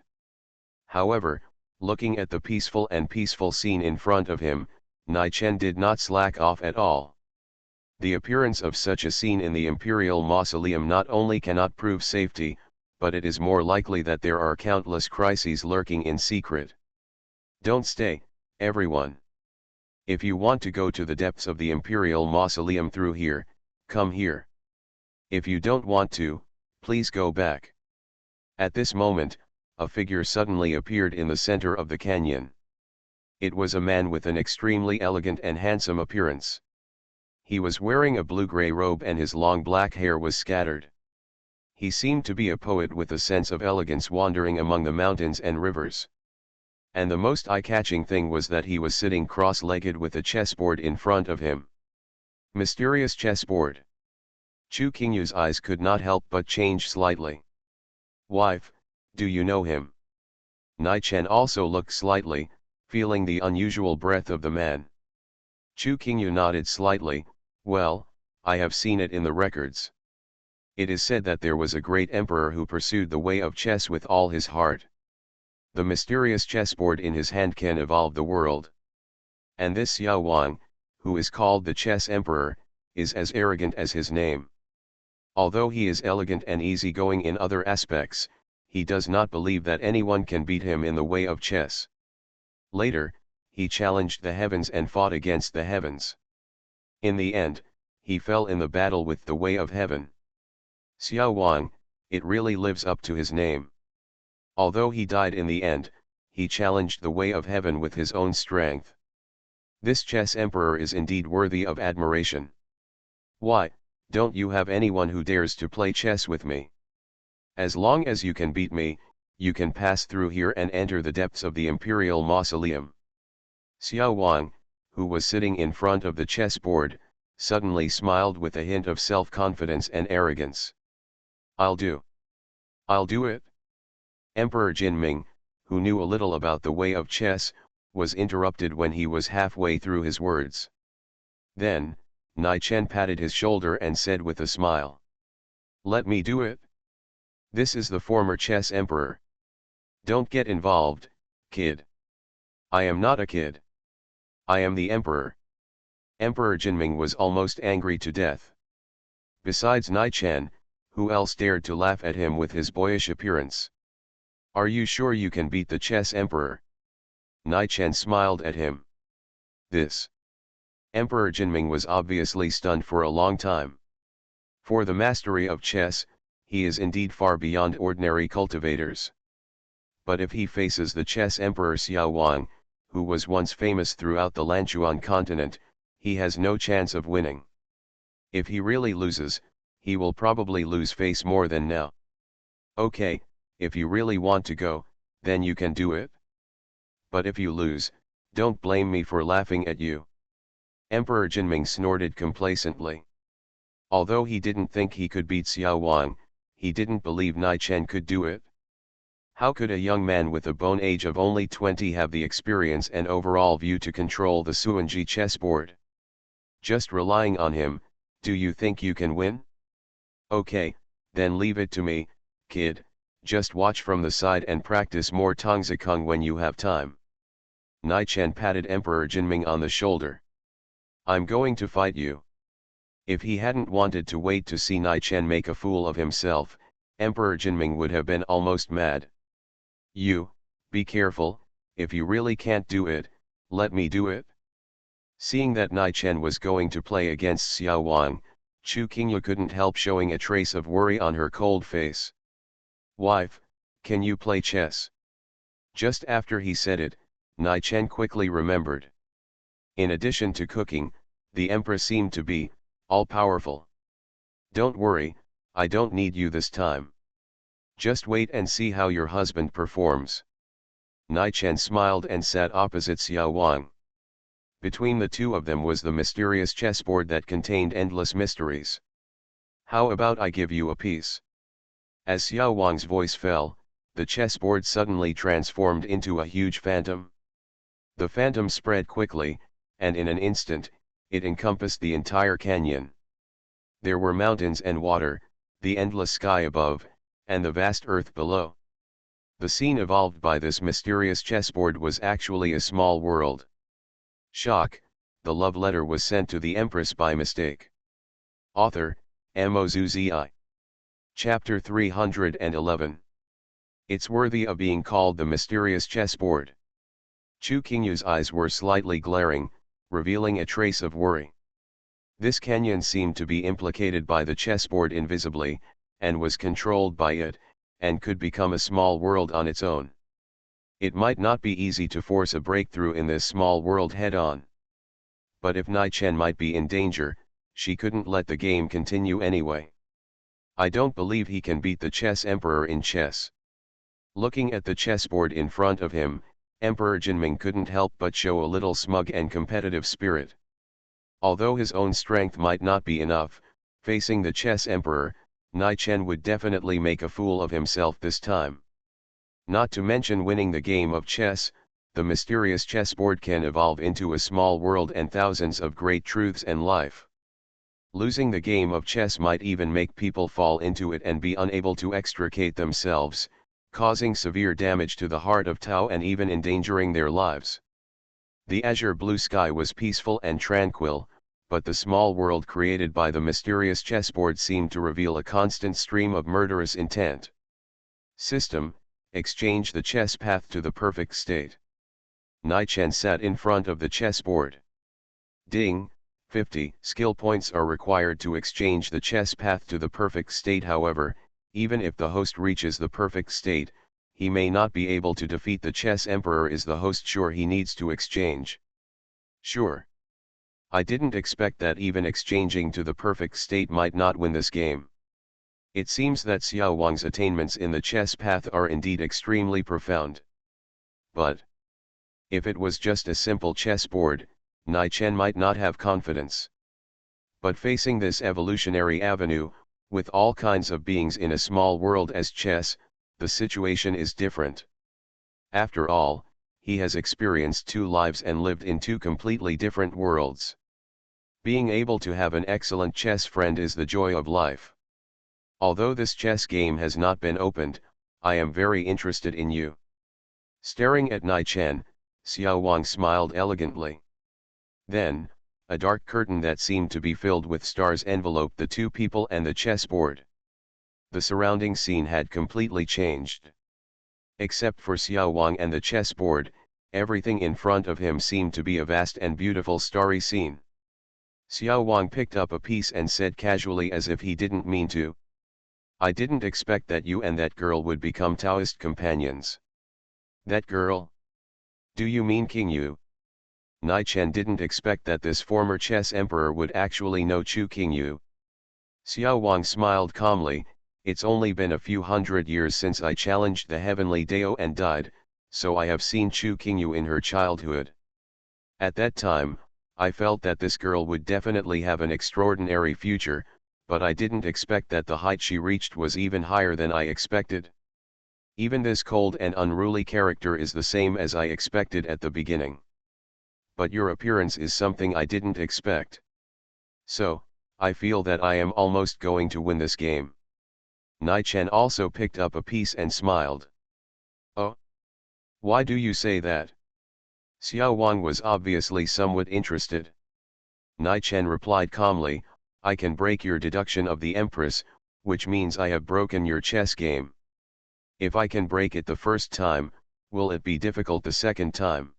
However, looking at the peaceful scene in front of him, Nai Chen did not slack off at all. The appearance of such a scene in the imperial mausoleum not only cannot prove safety, but it is more likely that there are countless crises lurking in secret. Don't stay, everyone. If you want to go to the depths of the imperial mausoleum through here, come here. If you don't want to, please go back. At this moment, a figure suddenly appeared in the center of the canyon. It was a man with an extremely elegant and handsome appearance. He was wearing a blue-gray robe and his long black hair was scattered. He seemed to be a poet with a sense of elegance wandering among the mountains and rivers. And the most eye-catching thing was that he was sitting cross-legged with a chessboard in front of him. Mysterious chessboard. Chu Qingyu's eyes could not help but change slightly. Wife, do you know him? Nai Chen also looked slightly, feeling the unusual breath of the man. Chu Qingyu nodded slightly. Well, I have seen it in the records. It is said that there was a great emperor who pursued the way of chess with all his heart. The mysterious chessboard in his hand can evolve the world. And this Xiao Wang, who is called the chess emperor, is as arrogant as his name. Although he is elegant and easygoing in other aspects, he does not believe that anyone can beat him in the way of chess. Later, he challenged the heavens and fought against the heavens. In the end, he fell in the battle with the way of heaven. Xiao Wang, it really lives up to his name. Although he died in the end, he challenged the way of heaven with his own strength. This chess emperor is indeed worthy of admiration. Why, don't you have anyone who dares to play chess with me? As long as you can beat me, you can pass through here and enter the depths of the imperial mausoleum. Xiao Wang, who was sitting in front of the chessboard, suddenly smiled with a hint of self-confidence and arrogance. I'll do it. Emperor Jinming, who knew a little about the way of chess, was interrupted when he was halfway through his words. Then, Nai Chen patted his shoulder and said with a smile. Let me do it. This is the former chess emperor. Don't get involved, kid. I am not a kid. I am the emperor. Emperor Jinming was almost angry to death. Besides Nai Chen, who else dared to laugh at him with his boyish appearance? Are you sure you can beat the chess emperor? Nai Chen smiled at him. This Emperor Jinming was obviously stunned for a long time. For the mastery of chess, he is indeed far beyond ordinary cultivators. But if he faces the chess emperor Xiao Wang, who was once famous throughout the Lanchuan continent, he has no chance of winning. If he really loses, he will probably lose face more than now. Okay, if you really want to go, then you can do it. But if you lose, don't blame me for laughing at you. Emperor Jinming snorted complacently. Although he didn't think he could beat Xiao Wang, he didn't believe Nai Chen could do it. How could a young man with a bone age of only 20 have the experience and overall view to control the Suanji chessboard? Just relying on him, do you think you can win? Okay, then leave it to me, kid, just watch from the side and practice more Tongzikung when you have time. Nai Chen patted Emperor Jinming on the shoulder. I'm going to fight you. If he hadn't wanted to wait to see Nai Chen make a fool of himself, Emperor Jinming would have been almost mad. You, be careful, if you really can't do it, let me do it. Seeing that Nai Chen was going to play against Xiao Wang, Chu Qingyu couldn't help showing a trace of worry on her cold face. Wife, can you play chess? Just after he said it, Nai Chen quickly remembered. In addition to cooking, the Empress seemed to be all-powerful. Don't worry, I don't need you this time. Just wait and see how your husband performs. Nai Chen smiled and sat opposite Xiao Wang. Between the two of them was the mysterious chessboard that contained endless mysteries. How about I give you a piece? As Xiao Wang's voice fell, the chessboard suddenly transformed into a huge phantom. The phantom spread quickly, and in an instant, it encompassed the entire canyon. There were mountains and water, the endless sky above, and the vast earth below. The scene evolved by this mysterious chessboard was actually a small world. Shock, the love letter was sent to the Empress by mistake. Author, MaleProtagonist. Chapter 311. It's worthy of being called the mysterious chessboard. Chu Qingyu's eyes were slightly glaring, revealing a trace of worry. This canyon seemed to be implicated by the chessboard invisibly, and was controlled by it, and could become a small world on its own. It might not be easy to force a breakthrough in this small world head-on. But if Nai Chen might be in danger, she couldn't let the game continue anyway. I don't believe he can beat the chess emperor in chess. Looking at the chessboard in front of him, Emperor Jinming couldn't help but show a little smug and competitive spirit. Although his own strength might not be enough, facing the chess emperor, Nai Chen would definitely make a fool of himself this time. Not to mention winning the game of chess, the mysterious chessboard can evolve into a small world and thousands of great truths and life. Losing the game of chess might even make people fall into it and be unable to extricate themselves, causing severe damage to the heart of Tao and even endangering their lives. The azure blue sky was peaceful and tranquil, but the small world created by the mysterious chessboard seemed to reveal a constant stream of murderous intent. System, exchange the chess path to the perfect state. Nai Chen sat in front of the chessboard. Ding, 50 skill points are required to exchange the chess path to the perfect state. However, even if the host reaches the perfect state, he may not be able to defeat the chess emperor. Is the host sure he needs to exchange? Sure. I didn't expect that even exchanging to the perfect state might not win this game. It seems that Xiao Wang's attainments in the chess path are indeed extremely profound. But if it was just a simple chessboard, Nai Chen might not have confidence. But facing this evolutionary avenue, with all kinds of beings in a small world as chess, the situation is different. After all, he has experienced two lives and lived in two completely different worlds. Being able to have an excellent chess friend is the joy of life. Although this chess game has not been opened, I am very interested in you. Staring at Nai Chen, Xiao Wang smiled elegantly. Then, a dark curtain that seemed to be filled with stars enveloped the two people and the chessboard. The surrounding scene had completely changed. Except for Xiao Wang and the chessboard, everything in front of him seemed to be a vast and beautiful starry scene. Xiao Wang picked up a piece and said casually, as if he didn't mean to, "I didn't expect that you and that girl would become Taoist companions." That girl? Do you mean Qingyu? Nai Chen didn't expect that this former chess emperor would actually know Chu Qingyu. Xiao Wang smiled calmly. It's only been a few hundred years since I challenged the heavenly Dao and died, so I have seen Chu Qingyu in her childhood. At that time, I felt that this girl would definitely have an extraordinary future, but I didn't expect that the height she reached was even higher than I expected. Even this cold and unruly character is the same as I expected at the beginning. But your appearance is something I didn't expect. So, I feel that I am almost going to win this game. Nai Chen also picked up a piece and smiled. Oh? Why do you say that? Xiao Wang was obviously somewhat interested. Nai Chen replied calmly, I can break your deduction of the Empress, which means I have broken your chess game. If I can break it the first time, will it be difficult the second time?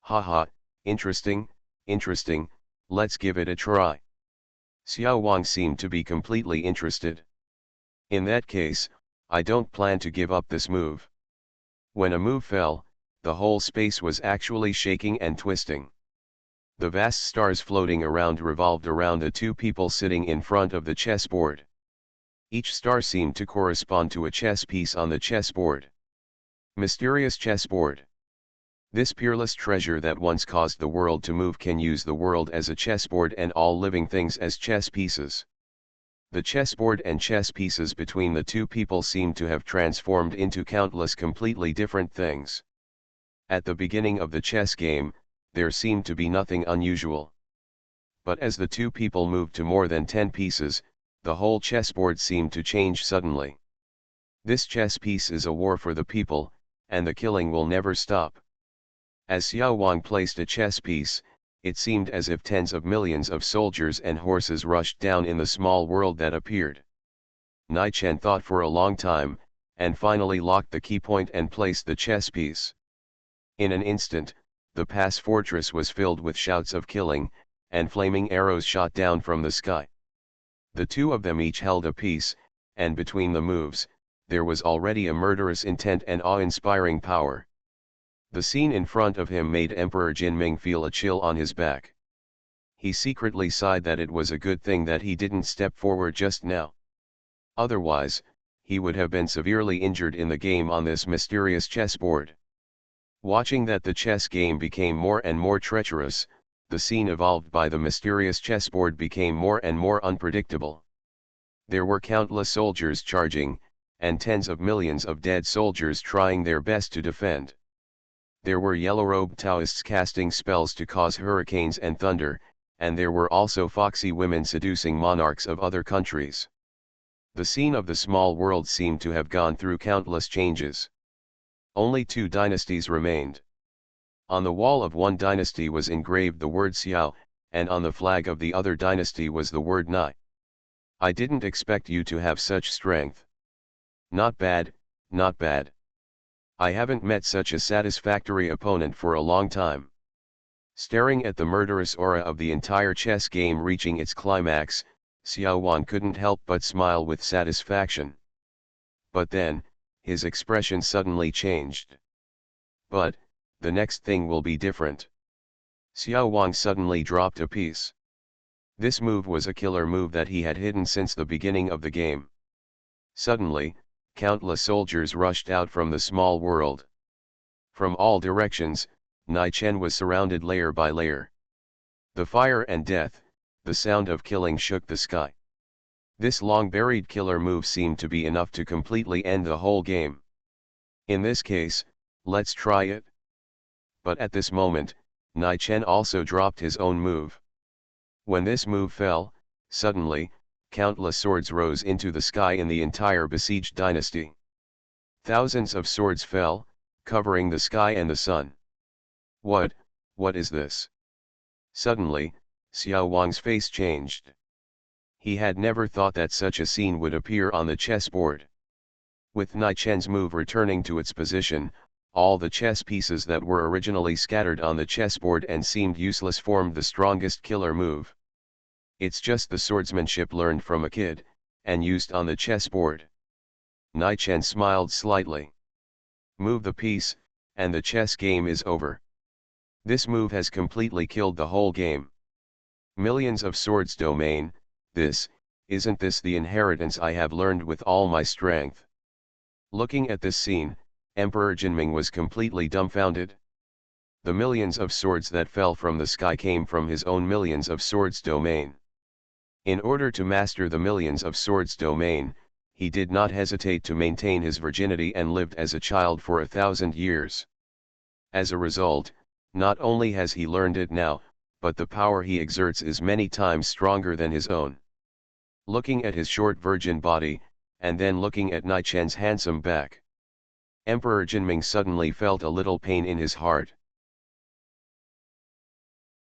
Haha, interesting, interesting, let's give it a try. Xiao Wang seemed to be completely interested. In that case, I don't plan to give up this move. When a move fell, the whole space was actually shaking and twisting. The vast stars floating around revolved around the two people sitting in front of the chessboard. Each star seemed to correspond to a chess piece on the chessboard. Mysterious chessboard. This peerless treasure that once caused the world to move can use the world as a chessboard and all living things as chess pieces. The chessboard and chess pieces between the two people seemed to have transformed into countless completely different things. At the beginning of the chess game, there seemed to be nothing unusual. But as the two people moved to more than 10 pieces, the whole chessboard seemed to change suddenly. This chess piece is a war for the people, and the killing will never stop. As Xiao Wang placed a chess piece, it seemed as if tens of millions of soldiers and horses rushed down in the small world that appeared. Nai Chen thought for a long time, and finally locked the key point and placed the chess piece. In an instant, the pass fortress was filled with shouts of killing, and flaming arrows shot down from the sky. The two of them each held a piece, and between the moves, there was already a murderous intent and awe-inspiring power. The scene in front of him made Emperor Jinming feel a chill on his back. He secretly sighed that it was a good thing that he didn't step forward just now. Otherwise, he would have been severely injured in the game on this mysterious chessboard. Watching that the chess game became more and more treacherous, the scene evolved by the mysterious chessboard became more and more unpredictable. There were countless soldiers charging, and tens of millions of dead soldiers trying their best to defend. There were yellow-robed Taoists casting spells to cause hurricanes and thunder, and there were also foxy women seducing monarchs of other countries. The scene of the small world seemed to have gone through countless changes. Only 2 dynasties remained. On the wall of one dynasty was engraved the word Xiao, and on the flag of the other dynasty was the word Nai. I didn't expect you to have such strength. Not bad, not bad. I haven't met such a satisfactory opponent for a long time. Staring at the murderous aura of the entire chess game reaching its climax, Xiao Wan couldn't help but smile with satisfaction. But then, his expression suddenly changed. But, the next thing will be different. Xiao Wang suddenly dropped a piece. This move was a killer move that he had hidden since the beginning of the game. Suddenly, countless soldiers rushed out from the small world. From all directions, Nai Chen was surrounded layer by layer. The fire and death, the sound of killing shook the sky. This long-buried killer move seemed to be enough to completely end the whole game. In this case, let's try it. But at this moment, Nai Chen also dropped his own move. When this move fell, suddenly, countless swords rose into the sky in the entire besieged dynasty. Thousands of swords fell, covering the sky and the sun. What is this? Suddenly, Xiao Wang's face changed. He had never thought that such a scene would appear on the chessboard. With Nai Chen's move returning to its position, all the chess pieces that were originally scattered on the chessboard and seemed useless formed the strongest killer move. It's just the swordsmanship learned from a kid, and used on the chessboard. Nai Chen smiled slightly. Move the piece, and the chess game is over. This move has completely killed the whole game. Millions of swords domain, isn't this the inheritance I have learned with all my strength? Looking at this scene, Emperor Jinming was completely dumbfounded. The millions of swords that fell from the sky came from his own millions of swords domain. In order to master the millions of swords domain, he did not hesitate to maintain his virginity and lived as a child for 1,000 years. As a result, not only has he learned it now, but the power he exerts is many times stronger than his own. Looking at his short virgin body, and then looking at Nai Chen's handsome back, Emperor Jinming suddenly felt a little pain in his heart.